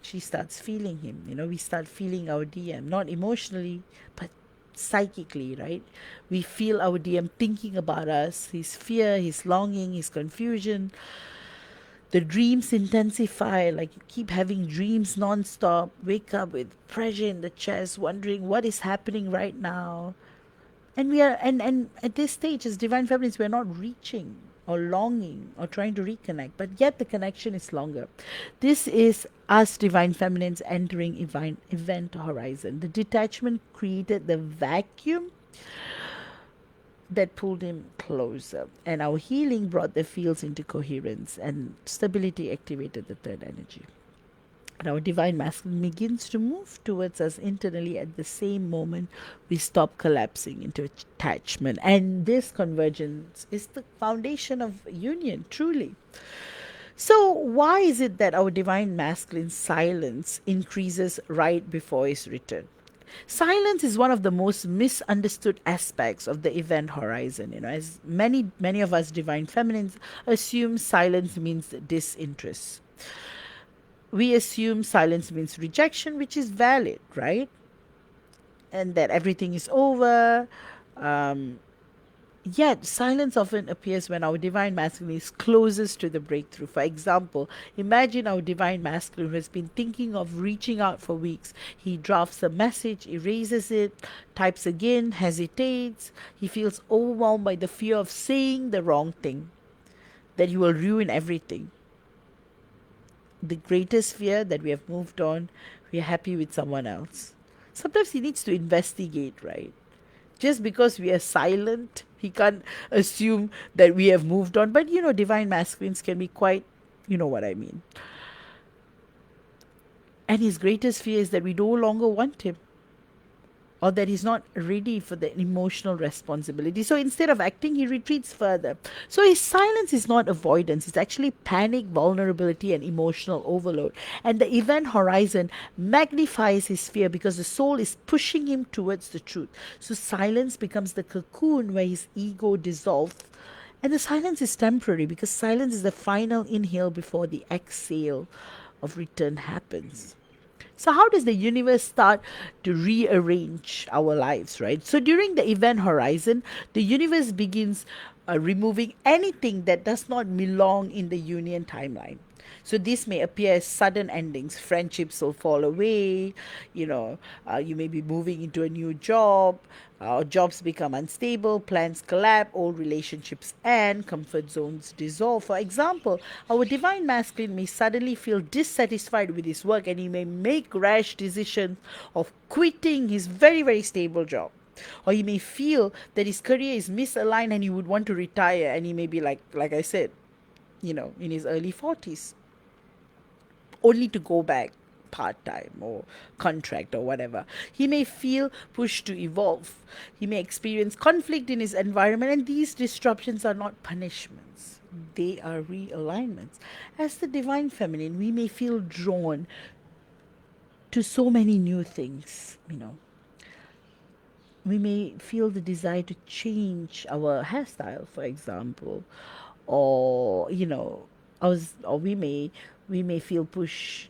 she starts feeling him. We start feeling our DM, not emotionally but psychically, right? We feel our DM thinking about us, his fear, his longing, his confusion. The dreams intensify, like you keep having dreams non-stop, wake up with pressure in the chest, wondering what is happening right now. And we are and at this stage as divine feminines, we're not reaching or longing or trying to reconnect, but yet the connection is longer. This is us divine feminines entering event horizon. The detachment created the vacuum that pulled him closer, and our healing brought the fields into coherence, and stability activated the third energy. And our divine masculine begins to move towards us internally. At the same moment, we stop collapsing into attachment. And this convergence is the foundation of union, truly. So, why is it that our divine masculine silence increases right before his return? Silence is one of the most misunderstood aspects of the event horizon. As many of us divine feminines assume silence means disinterest. We assume silence means rejection, which is valid, right? And that everything is over. Yet, silence often appears when our divine masculine is closest to the breakthrough. For example, imagine our divine masculine who has been thinking of reaching out for weeks. He drafts a message, erases it, types again, hesitates. He feels overwhelmed by the fear of saying the wrong thing, that he will ruin everything. The greatest fear that we have moved on, we are happy with someone else. Sometimes he needs to investigate, right? Just because we are silent, he can't assume that we have moved on. But divine masculines can be quite, you know what I mean. And his greatest fear is that we no longer want him. or that he's not ready for the emotional responsibility. So instead of acting, he retreats further. So his silence is not avoidance, it's actually panic, vulnerability, and emotional overload. And the event horizon magnifies his fear because the soul is pushing him towards the truth. So silence becomes the cocoon where his ego dissolves. And the silence is temporary because silence is the final inhale before the exhale of return happens. So, how does the universe start to rearrange our lives, right? So, during the event horizon, the universe begins removing anything that does not belong in the union timeline. So, this may appear as sudden endings. Friendships will fall away, you may be moving into a new job, jobs become unstable, plans collapse, old relationships end, comfort zones dissolve. For example, our divine masculine may suddenly feel dissatisfied with his work and he may make rash decisions of quitting his very, very stable job. Or he may feel that his career is misaligned and he would want to retire, and he may be like I said, in his early 40s, only to go back part time or contract or whatever. He may feel pushed to evolve. He may experience conflict in his environment, and these disruptions are not punishments, they are realignments. As the divine feminine, we may feel drawn to so many new things. We may feel the desire to change our hairstyle, for example, or or we may feel push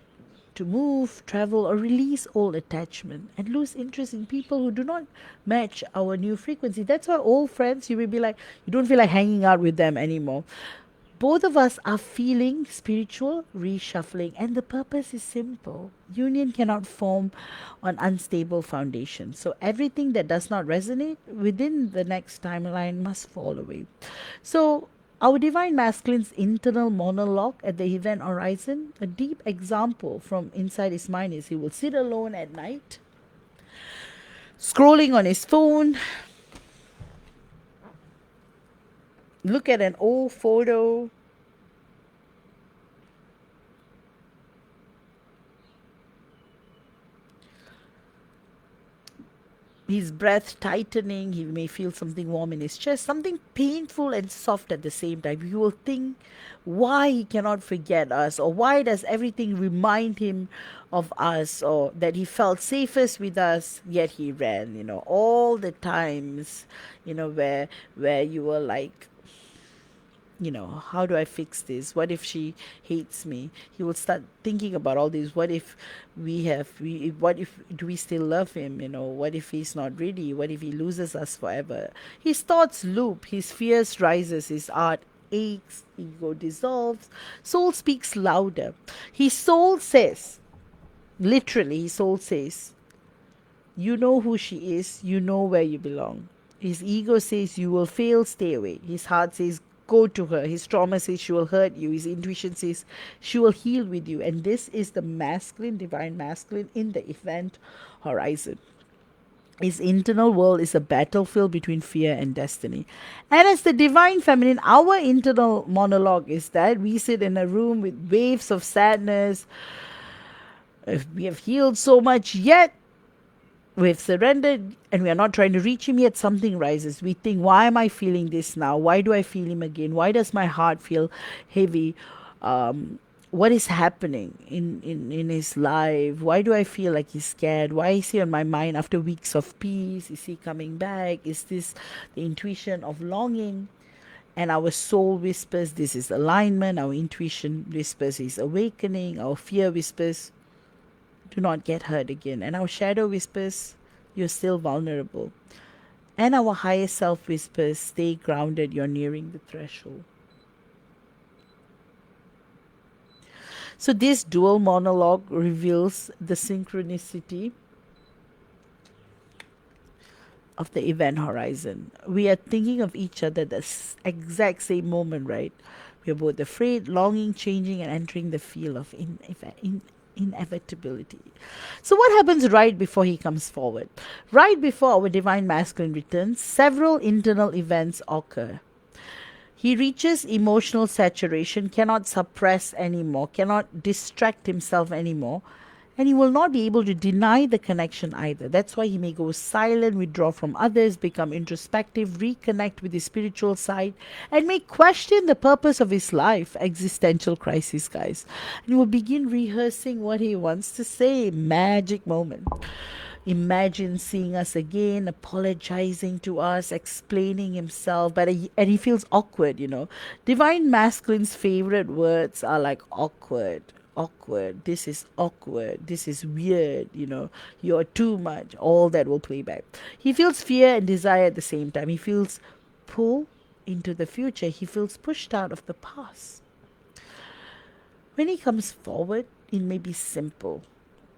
to move, travel, or release old attachment and lose interest in people who do not match our new frequency. That's why old friends, you may be like, you don't feel like hanging out with them anymore. Both of us are feeling spiritual reshuffling, and the purpose is simple. Union cannot form on unstable foundation. So everything that does not resonate within the next timeline must fall away. So our divine masculine's internal monologue at the event horizon, a deep example from inside his mind is he will sit alone at night, scrolling on his phone, look at an old photo, his breath tightening. He may feel something warm in his chest, something painful and soft at the same time. He will think why he cannot forget us, or why does everything remind him of us, or that he felt safest with us, yet he ran. All the times, where you were like, how do I fix this? What if she hates me? He will start thinking about all this. What if what if do we still love him? What if he's not ready? What if he loses us forever? His thoughts loop, his fears rises, his art aches, ego dissolves, soul speaks louder. His soul says, literally, his soul says, you know who she is, you know where you belong. His ego says you will fail, stay away. His heart says go to her. His trauma says she will hurt you. His intuition says she will heal with you. And this is the masculine, divine masculine in the event horizon. His internal world is a battlefield between fear and destiny. And as the divine feminine, our internal monologue is that we sit in a room with waves of sadness. If we have healed so much, yet we've surrendered and we are not trying to reach him, yet something rises. We think, why am I feeling this now? Why do I feel him again? Why does my heart feel heavy? What is happening in his life? Why do I feel like he's scared? Why is he on my mind after weeks of peace? Is he coming back? Is this the intuition of longing? And our soul whispers, this is alignment. Our intuition whispers, is awakening. Our fear whispers, do not get hurt again. And our shadow whispers, you're still vulnerable. And our higher self whispers, stay grounded, you're nearing the threshold. So this dual monologue reveals the synchronicity of the event horizon. We are thinking of each other at the exact same moment, right? We are both afraid, longing, changing, and entering the field of inevitability. So what happens right before he comes forward? Right before our divine masculine returns, several internal events occur. He reaches emotional saturation, cannot suppress anymore, cannot distract himself anymore, And he will not be able to deny the connection either. That's why he may go silent, withdraw from others, become introspective, reconnect with his spiritual side, and may question the purpose of his life. Existential crisis, guys. And he will begin rehearsing what he wants to say. Magic moment. Imagine seeing us again, apologizing to us, explaining himself, and he feels awkward. Divine masculine's favorite words are like awkward, awkward. This is awkward. This is weird. You're too much. All that will play back. He feels fear and desire at the same time. He feels pulled into the future. He feels pushed out of the past. When he comes forward, it may be simple,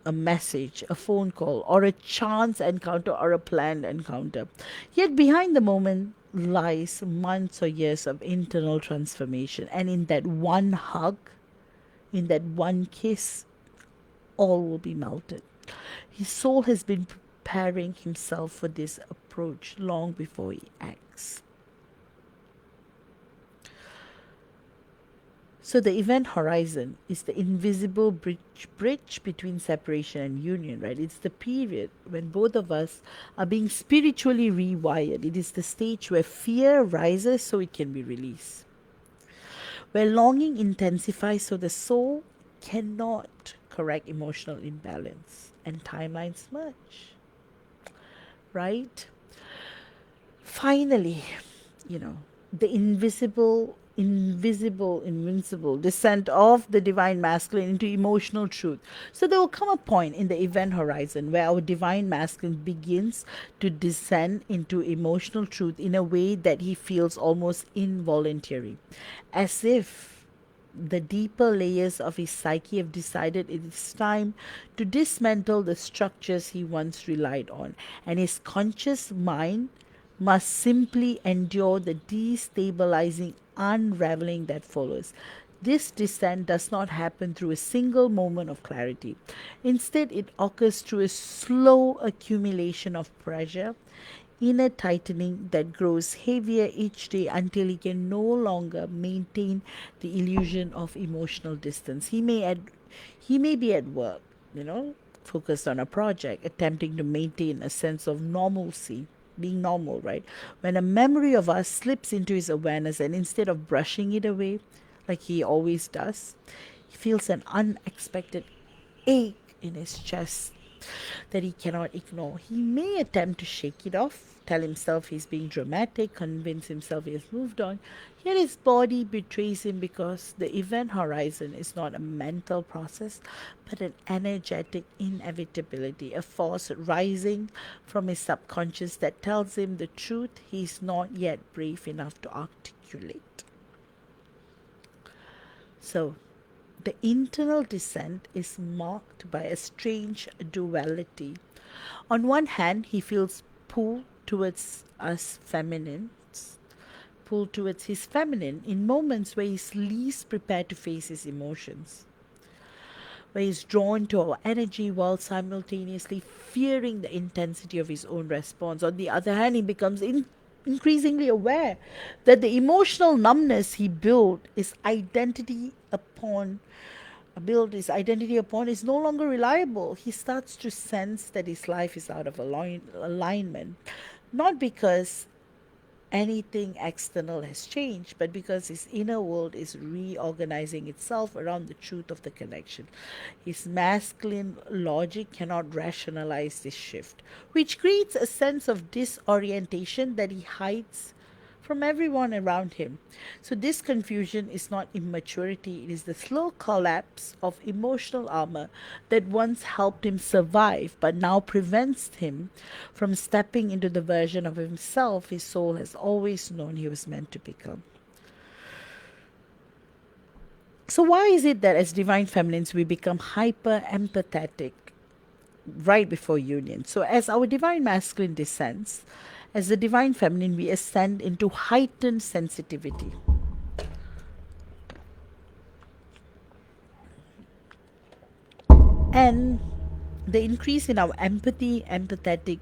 a message, a phone call, or a chance encounter or a planned encounter. Yet behind the moment lies months or years of internal transformation. And in that one hug, in that one kiss, all will be melted. His soul has been preparing himself for this approach long before he acts. So the event horizon is the invisible bridge between separation and union, right? It's the period when both of us are being spiritually rewired. It is the stage where fear rises so it can be released, where longing intensifies so the soul cannot correct emotional imbalance and timelines merge, right? Finally, the invincible descent of the divine masculine into emotional truth. So there will come a point in the event horizon where our divine masculine begins to descend into emotional truth in a way that he feels almost involuntary, as if the deeper layers of his psyche have decided it is time to dismantle the structures he once relied on, and his conscious mind must simply endure the destabilizing unraveling that follows. This descent does not happen through a single moment of clarity. Instead, it occurs through a slow accumulation of pressure, inner tightening that grows heavier each day until he can no longer maintain the illusion of emotional distance. He may be at work, focused on a project, attempting to maintain a sense of normalcy, being normal, right? When a memory of us slips into his awareness, and instead of brushing it away like he always does, he feels an unexpected ache in his chest that he cannot ignore. He may attempt to shake it off, tell himself he's being dramatic, convince himself he has moved on, yet his body betrays him, because the event horizon is not a mental process but an energetic inevitability, a force rising from his subconscious that tells him the truth he is not yet brave enough to articulate. So the internal descent is marked by a strange duality. On one hand, he feels pulled towards us feminines, pulled towards his feminine in moments where he's least prepared to face his emotions, where he's drawn to our energy while simultaneously fearing the intensity of his own response. On the other hand, he becomes increasingly aware that the emotional numbness he built his identity upon is no longer reliable. He starts to sense that his life is out of alignment, not because anything external has changed, but because his inner world is reorganizing itself around the truth of the connection. His masculine logic cannot rationalize this shift, which creates a sense of disorientation that he hides from everyone around him. So, this confusion is not immaturity, it is the slow collapse of emotional armor that once helped him survive but now prevents him from stepping into the version of himself his soul has always known he was meant to become. So, why is it that as divine feminines we become hyper empathetic right before union? So, as our divine masculine descends, as the divine feminine, we ascend into heightened sensitivity. And the increase in our empathic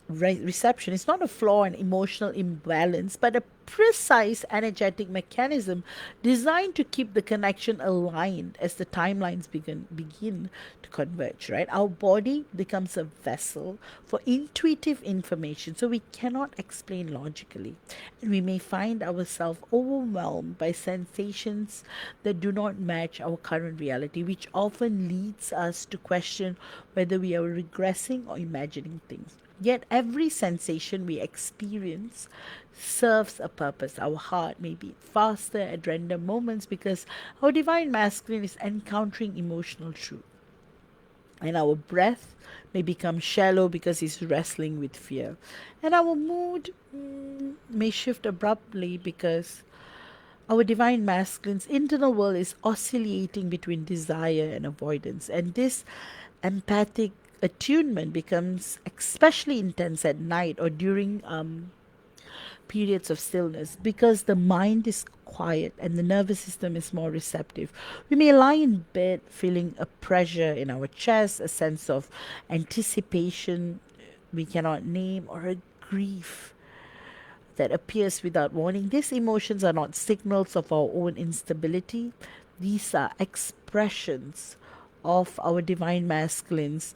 reception is not a flaw in emotional imbalance, but a precise energetic mechanism designed to keep the connection aligned as the timelines begin to converge, right? Our body becomes a vessel for intuitive information, so we cannot explain logically. And we may find ourselves overwhelmed by sensations that do not match our current reality, which often leads us to question whether we are regressing or imagining things. Yet every sensation we experience serves a purpose. Our heart may beat faster at random moments because our divine masculine is encountering emotional truth. And our breath may become shallow because he's wrestling with fear. And our mood may shift abruptly because our divine masculine's internal world is oscillating between desire and avoidance. And this empathic attunement becomes especially intense at night or during periods of stillness because the mind is quiet and the nervous system is more receptive. We may lie in bed feeling a pressure in our chest, a sense of anticipation we cannot name, or a grief that appears without warning. These emotions are not signals of our own instability, these are expressions of our divine masculines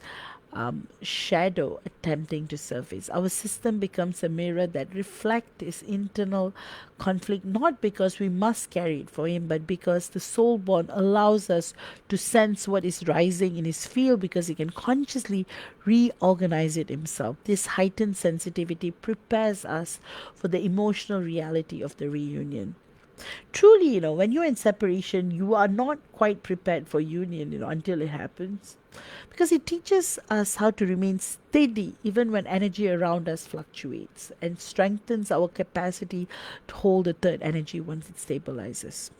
shadow attempting to surface. Our system becomes a mirror that reflects his internal conflict, not because we must carry it for him, but because the soul bond allows us to sense what is rising in his field because he can consciously reorganize it himself. This heightened sensitivity prepares us for the emotional reality of the reunion. Truly, when you're in separation, you are not quite prepared for union, until it happens. Because it teaches us how to remain steady even when energy around us fluctuates and strengthens our capacity to hold the third energy once it stabilizes.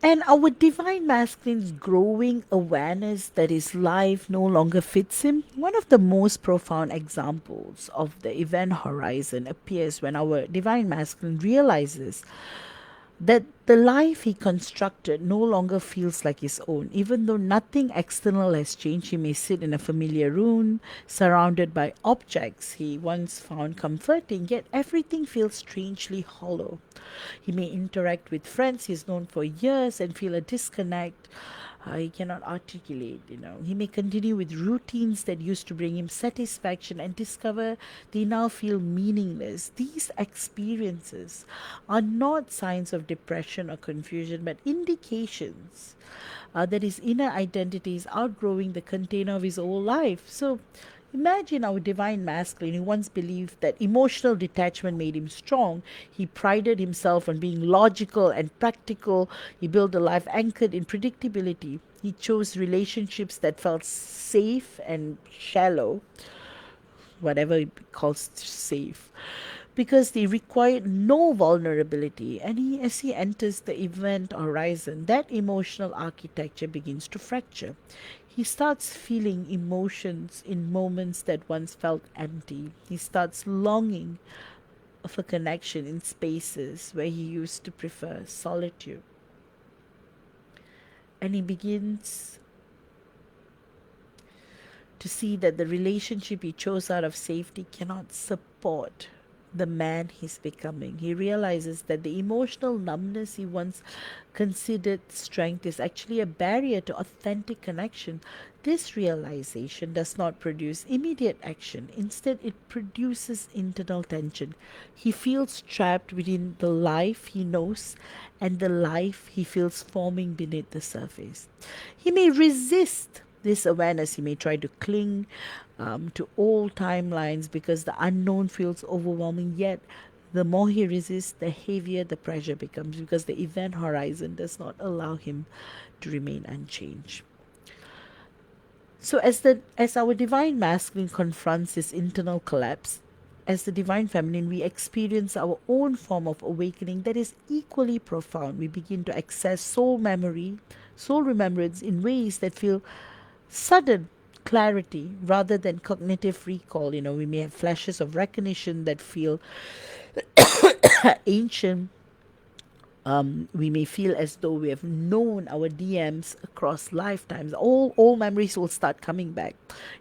And our divine masculine's growing awareness that his life no longer fits him. One of the most profound examples of the event horizon appears when our divine masculine realizes that the life he constructed no longer feels like his own. Even though nothing external has changed, he may sit in a familiar room, surrounded by objects he once found comforting, yet everything feels strangely hollow. He may interact with friends he's known for years and feel a disconnect he cannot articulate. He may continue with routines that used to bring him satisfaction and discover they now feel meaningless. These experiences are not signs of depression or confusion, but indications that his inner identity is outgrowing the container of his old life. So imagine our divine masculine who once believed that emotional detachment made him strong. He prided himself on being logical and practical. He built a life anchored in predictability. He chose relationships that felt safe and shallow, whatever he calls safe, because they required no vulnerability. And as he enters the event horizon, that emotional architecture begins to fracture. He starts feeling emotions in moments that once felt empty. He starts longing for connection in spaces where he used to prefer solitude. And he begins to see that the relationship he chose out of safety cannot support the man he's becoming. He realizes that the emotional numbness he once considered strength is actually a barrier to authentic connection. This realization does not produce immediate action. Instead, it produces internal tension. He feels trapped within the life he knows and the life he feels forming beneath the surface. He may resist this awareness. He may try to cling to old timelines because the unknown feels overwhelming. Yet, the more he resists, the heavier the pressure becomes because the event horizon does not allow him to remain unchanged. So, as our divine masculine confronts this internal collapse, as the divine feminine, we experience our own form of awakening that is equally profound. We begin to access soul memory, soul remembrance in ways that feel sudden clarity rather than cognitive recall. We may have flashes of recognition that feel ancient We may feel as though we have known our DMs across lifetimes. All memories will start coming back.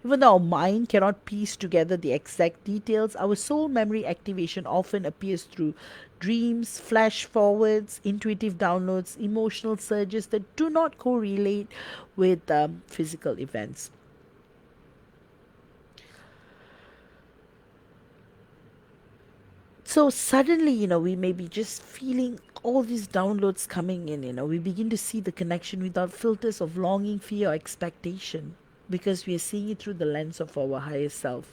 Even though our mind cannot piece together the exact details, our soul memory activation often appears through dreams, flash forwards, intuitive downloads, emotional surges that do not correlate with physical events. So suddenly, we may be just feeling all these downloads coming in. We begin to see the connection without filters of longing, fear, or expectation, because we are seeing it through the lens of our higher self.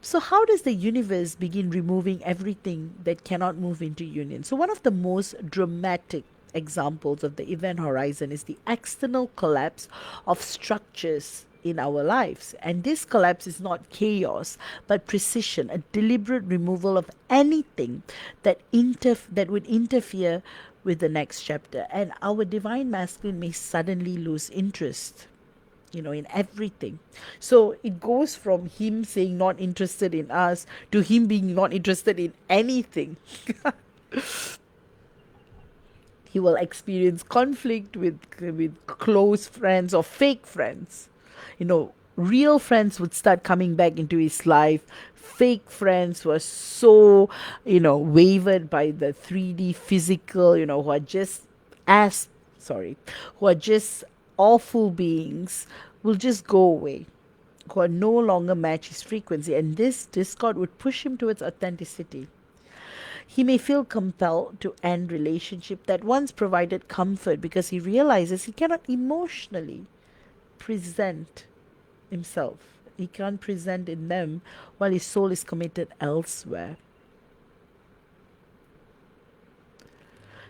So, how does the universe begin removing everything that cannot move into union? So, one of the most dramatic examples of the event horizon is the external collapse of structures in our lives. And this collapse is not chaos, but precision, a deliberate removal of anything that would interfere with the next chapter. And our divine masculine may suddenly lose interest, in everything. So it goes from him saying not interested in us to him being not interested in anything. He will experience conflict with close friends or fake friends. Real friends would start coming back into his life. Fake friends were so, wavered by the 3D physical, who are just as sorry, who are just awful beings, will just go away, who are no longer match his frequency, and this discord would push him towards authenticity. He may feel compelled to end relationship that once provided comfort because he realizes he cannot emotionally present himself. He can't present in them while his soul is committed elsewhere.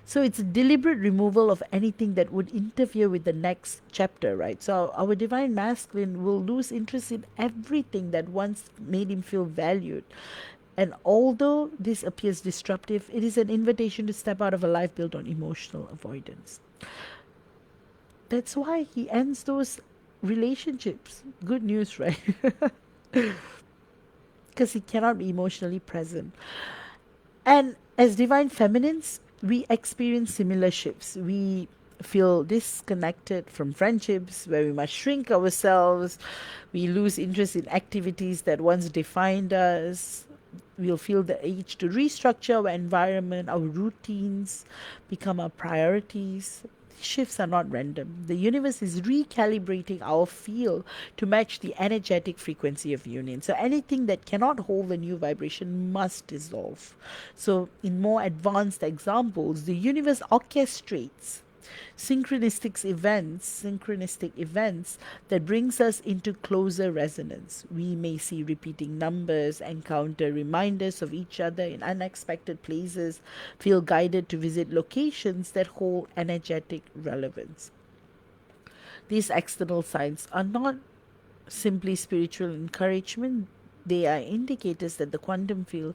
So it's a deliberate removal of anything that would interfere with the next chapter, right? So our divine masculine will lose interest in everything that once made him feel valued. And although this appears disruptive, it is an invitation to step out of a life built on emotional avoidance. That's why he ends those relationships. Good news, right? Because he cannot be emotionally present. And as divine feminines, we experience similar shifts. We feel disconnected from friendships where we must shrink ourselves. We lose interest in activities that once defined us. We'll feel the urge to restructure our environment, our routines become our priorities. Shifts are not random. The universe is recalibrating our field to match the energetic frequency of union. So anything that cannot hold the new vibration must dissolve. So, in more advanced examples, the universe orchestrates synchronistic events that brings us into closer resonance. We may see repeating numbers, encounter reminders of each other in unexpected places, feel guided to visit locations that hold energetic relevance. These external signs are not simply spiritual encouragement, they are indicators that the quantum field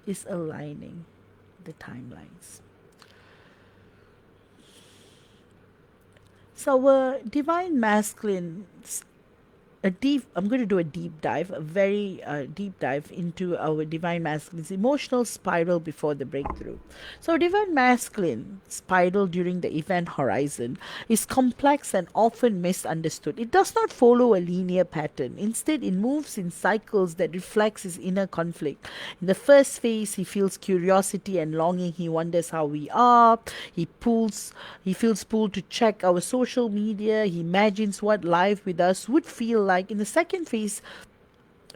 is aligning the timelines. So our divine masculine, I'm going to do a deep dive, a very deep dive into our divine masculine's emotional spiral before the breakthrough. So divine masculine spiral during the event horizon is complex and often misunderstood. It does not follow a linear pattern. Instead, it moves in cycles that reflects his inner conflict. In the first phase, he feels curiosity and longing. He wonders how we are. He feels pulled to check our social media. He imagines what life with us would feel like. In the second phase,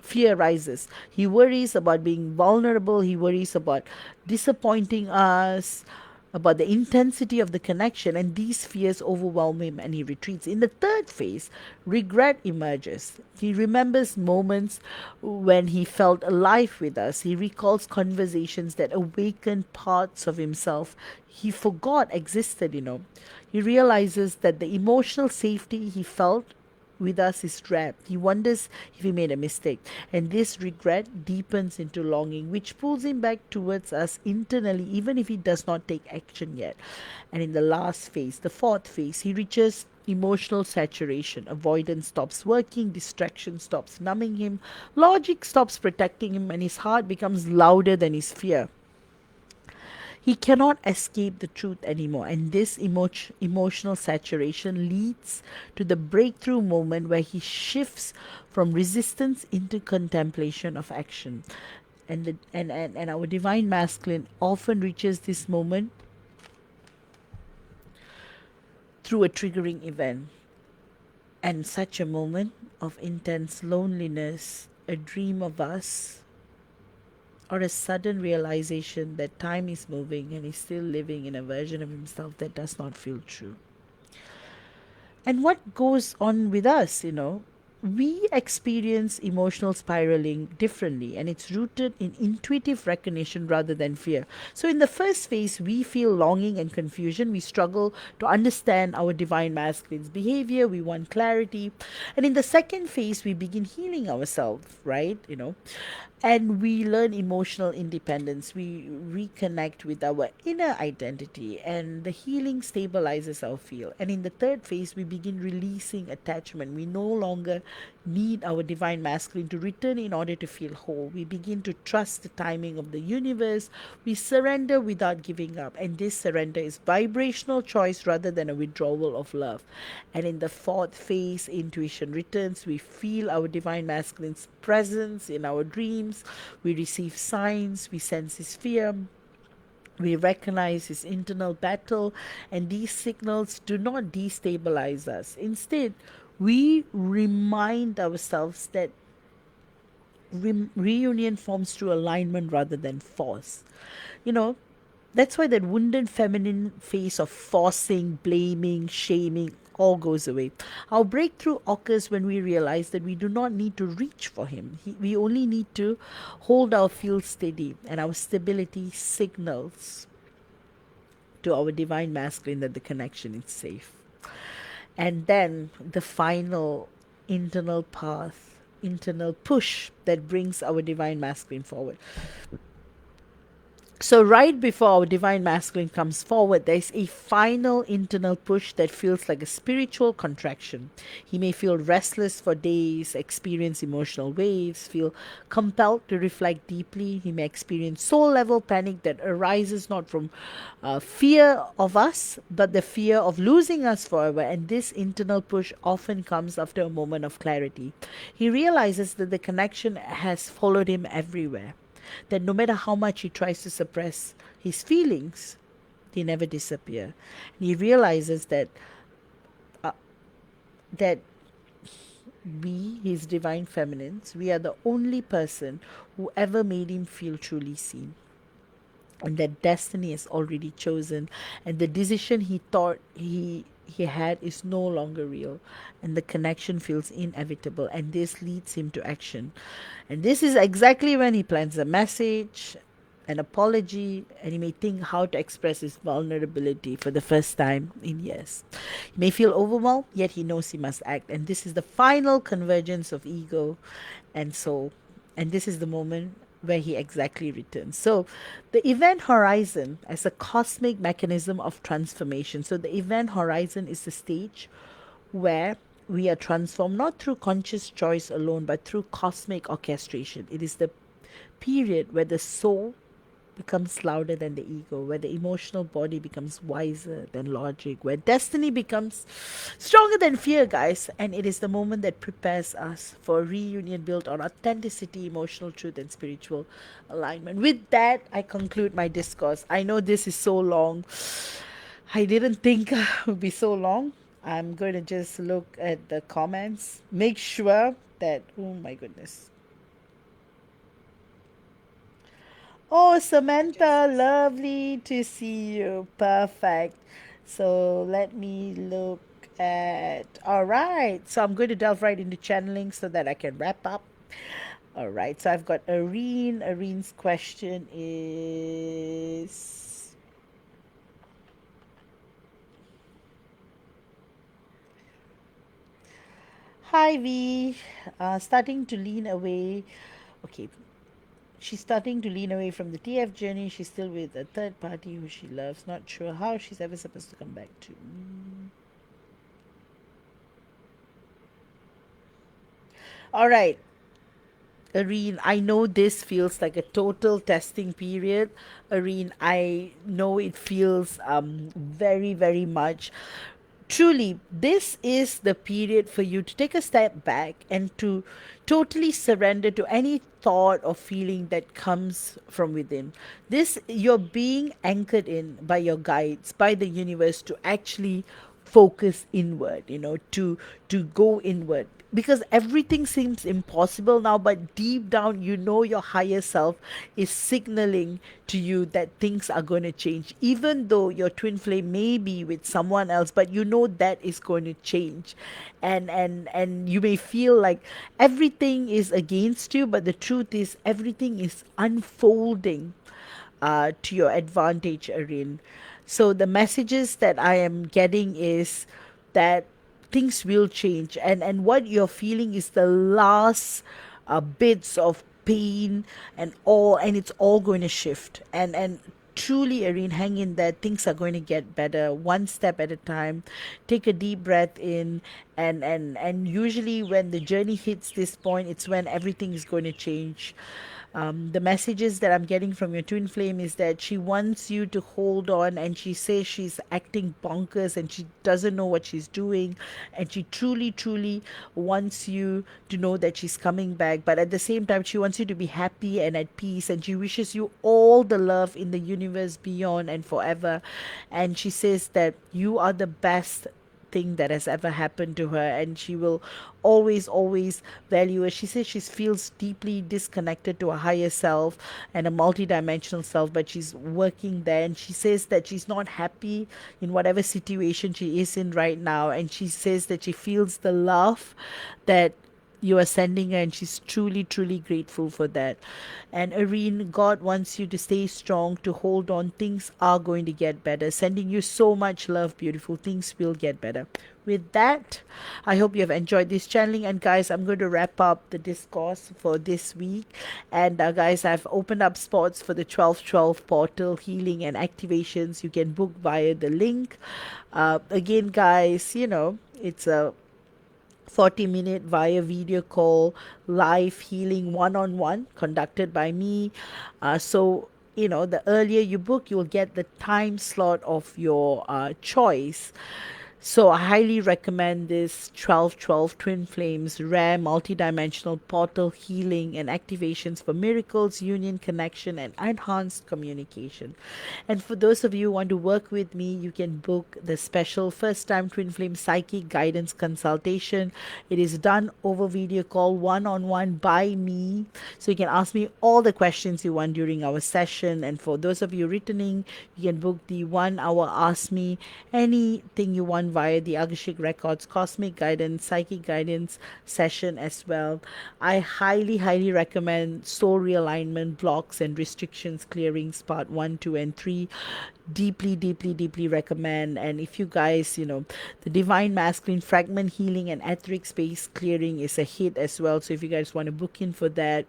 fear rises. He worries about being vulnerable. He worries about disappointing us, about the intensity of the connection, and these fears overwhelm him and he retreats. In the third phase, regret emerges. He remembers moments when he felt alive with us. He recalls conversations that awakened parts of himself he forgot existed. He realizes that the emotional safety he felt with us is trapped. He wonders if he made a mistake. And this regret deepens into longing, which pulls him back towards us internally, even if he does not take action yet. And in the last phase, the fourth phase, he reaches emotional saturation. Avoidance stops working, distraction stops numbing him, logic stops protecting him, and his heart becomes louder than his fear. He cannot escape the truth anymore. And this emotional saturation leads to the breakthrough moment where he shifts from resistance into contemplation of action. And our divine masculine often reaches this moment through a triggering event. And such a moment of intense loneliness, a dream of us, or a sudden realization that time is moving and he's still living in a version of himself that does not feel true. And what goes on with us, we experience emotional spiraling differently, and it's rooted in intuitive recognition rather than fear. So in the first phase, we feel longing and confusion. We struggle to understand our divine masculine's behavior. We want clarity. And in the second phase, we begin healing ourselves, right? And we learn emotional independence. We reconnect with our inner identity, and the healing stabilizes our field. And in the third phase, we begin releasing attachment. We no longer need our divine masculine to return in order to feel whole. We begin to trust the timing of the universe. We surrender without giving up, and this surrender is vibrational choice rather than a withdrawal of love. And in the fourth phase, intuition returns. We feel our divine masculine's presence in our dreams. We receive signs. We sense his fear. We recognize his internal battle, and these signals do not destabilize us. Instead, we remind ourselves that reunion forms through alignment rather than force. You know, that's why that wounded feminine face of forcing, blaming, shaming all goes away. Our breakthrough occurs when we realize that we do not need to reach for him. We only need to hold our field steady, and our stability signals to our divine masculine that the connection is safe. And then the final internal path, internal push that brings our divine masculine forward. So, right before our divine masculine comes forward, there's a final internal push that feels like a spiritual contraction. He may feel restless for days, experience emotional waves, feel compelled to reflect deeply. He may experience soul level panic that arises not from fear of us, but the fear of losing us forever. And this internal push often comes after a moment of clarity. He realizes that the connection has followed him everywhere, that no matter how much he tries to suppress his feelings, they never disappear. And he realizes that we, his divine feminines, we are the only person who ever made him feel truly seen, and that destiny is already chosen, and the decision he thought he had is no longer real, and the connection feels inevitable, and this leads him to action. And this is exactly when he plans a message, an apology, and he may think how to express his vulnerability for the first time in years. He may feel overwhelmed, yet he knows he must act. And this is the final convergence of ego and soul. And this is the moment where he exactly returns. So, the event horizon as a cosmic mechanism of transformation. So, the event horizon is the stage where we are transformed not through conscious choice alone, but through cosmic orchestration. It is the period where the soul becomes louder than the ego, where the emotional body becomes wiser than logic, where destiny becomes stronger than fear, guys. And it is the moment that prepares us for a reunion built on authenticity, emotional truth, and spiritual alignment. With that, I conclude my discourse. I know this is so long. I didn't think it would be so long. I'm going to just look at the comments, make sure that, oh my goodness. Oh, Samantha, lovely to see you. Perfect. So let me look at. All right. So I'm going to delve right into channeling so that I can wrap up. All right. So I've got Irene. Irene's question is. Hi, V. Starting to lean away. Okay. She's starting to lean away from the TF journey. She's still with a third party who she loves. Not sure how she's ever supposed to come back to. All right. Irene, I know this feels like a total testing period. Irene, I know it feels very, very much. Truly, this is the period for you to take a step back and to totally surrender to any thought or feeling that comes from within. This, you're being anchored in by your guides, by the universe, to actually focus inward, to go inward, because everything seems impossible now, but deep down you know your higher self is signaling to you that things are going to change, even though your twin flame may be with someone else, but you know that is going to change. And you may feel like everything is against you, but the truth is everything is unfolding to your advantage, Erin. So the messages that I am getting is that things will change, and what you're feeling is the last bits of pain and all, and it's all going to shift. And truly, Erin, hang in there. Things are going to get better, one step at a time. Take a deep breath in, and usually when the journey hits this point, it's when everything is going to change. The messages that I'm getting from your twin flame is that she wants you to hold on, and she says she's acting bonkers and she doesn't know what she's doing, and she truly, truly wants you to know that she's coming back. But at the same time, she wants you to be happy and at peace, and she wishes you all the love in the universe beyond and forever. And she says that you are the best thing that has ever happened to her, and she will always value it. She says she feels deeply disconnected to a higher self and a multidimensional self, but she's working there, and she says that she's not happy in whatever situation she is in right now, and she says that she feels the love that you are sending her, and she's truly, truly grateful for that. And Irene, God wants you to stay strong, to hold on. Things are going to get better. Sending you so much love, beautiful. Things will get better. With that, I hope you have enjoyed this channeling. And guys, I'm going to wrap up the discourse for this week. And guys, I've opened up spots for the 1212 portal healing and activations. You can book via the link. Again, guys, it's a 40-minute via video call live healing one-on-one conducted by me. So the earlier you book, you'll get the time slot of your choice. So I highly recommend this 1212 Twin Flames rare multidimensional portal healing and activations for miracles, union, connection, and enhanced communication. And for those of you who want to work with me, you can book the special first time Twin Flame psychic guidance consultation. It is done over video call one-on-one by me. So you can ask me all the questions you want during our session. And for those of you returning, you can book the 1 hour Ask Me anything you want via the Akashic Records Cosmic Guidance, Psychic Guidance session as well. I highly, highly recommend soul realignment, blocks, and restrictions clearings part 1, 2, and 3. Deeply, deeply, deeply recommend. And if you guys, the Divine Masculine fragment healing and etheric space clearing is a hit as well. So if you guys want to book in for that,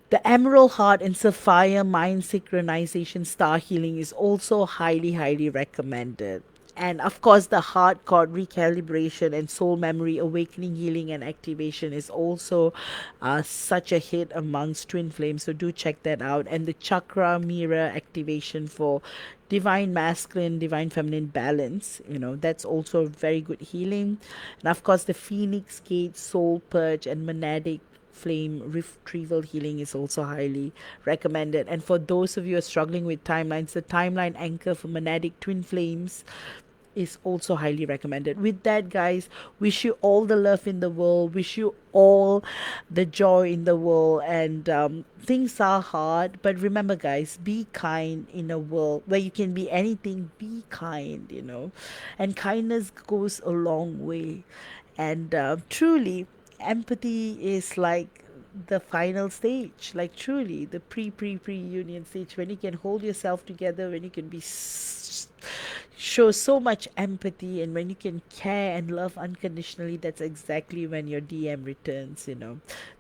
the Emerald Heart and Sapphire Mind Synchronization Star Healing is also highly, highly recommended. And of course, the heart chord recalibration and soul memory awakening, healing, and activation is also such a hit amongst twin flames. So do check that out. And the chakra mirror activation for divine masculine, divine feminine balance, that's also very good healing. And of course, the Phoenix Gate soul purge and monadic flame retrieval healing is also highly recommended. And for those of you who are struggling with timelines, the timeline anchor for monadic twin flames is also highly recommended. With that, guys, wish you all the love in the world, wish you all the joy in the world. And things are hard, but remember, guys, be kind. In a world where you can be anything, be kind, and kindness goes a long way. And truly, empathy is like the final stage, like truly the pre union stage, when you can hold yourself together, when you can be show so much empathy, and when you can care and love unconditionally, that's exactly when your DM returns,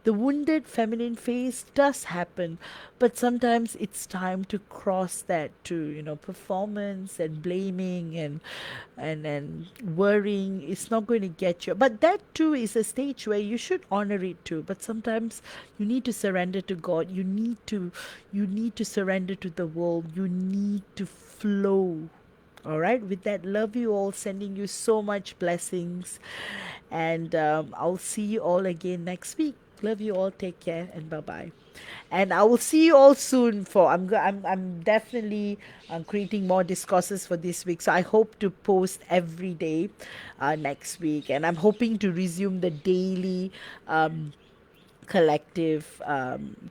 the wounded feminine phase does happen, but sometimes it's time to cross that to, performance and blaming and worrying is not going to get you. But that too is a stage where you should honor it too. But sometimes you need to surrender to God. You need to surrender to the world. You need to flow. All right. With that, love you all. Sending you so much blessings, and I'll see you all again next week. Love you all. Take care and bye bye. And I will see you all soon. I'm definitely creating more discourses for this week. So I hope to post every day next week, and I'm hoping to resume the daily collective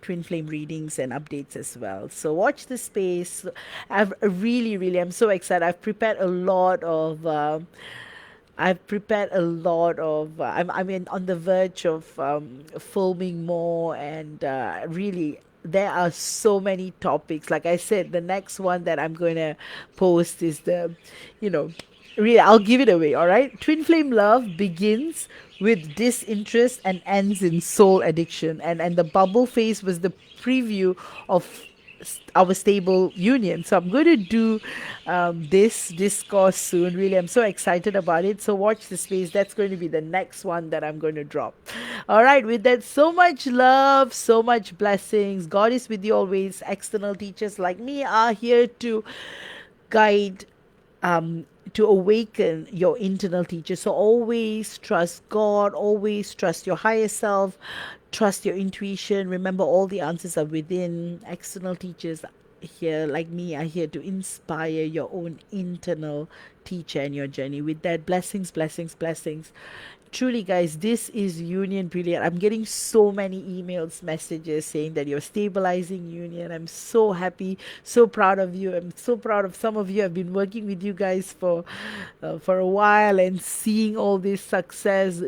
twin flame readings and updates as well. So watch the space. I've really, I'm so excited. I've prepared a lot of. I'm on the verge of filming more, and really, there are so many topics. Like I said, the next one that I'm going to post is you know, really, I'll give it away. All right, twin flame love begins with disinterest and ends in soul addiction, and the bubble phase was the preview of our stable union. So I'm going to do this discourse soon. Really, I'm so excited about it. So watch the space. That's going to be the next one that I'm going to drop. All right. With that, so much love, so much blessings. God is with you always. External teachers like me are here to guide, to awaken your internal teacher. So always trust God, always trust your higher self, trust your intuition. Remember, all the answers are within. External teachers here, like me, are here to inspire your own internal teacher and your journey. With that, blessings, blessings, blessings. Truly, guys, this is Union Brilliant. I'm getting so many emails, messages saying that you're stabilizing Union. I'm so happy, so proud of you. I'm so proud of some of you. I've been working with you guys for a while and seeing all this success.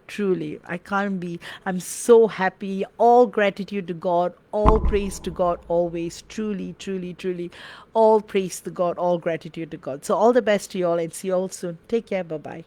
Truly, I can't be. I'm so happy. All gratitude to God. All praise to God always. Truly, truly, truly. All praise to God. All gratitude to God. So all the best to you all, and see you all soon. Take care. Bye bye.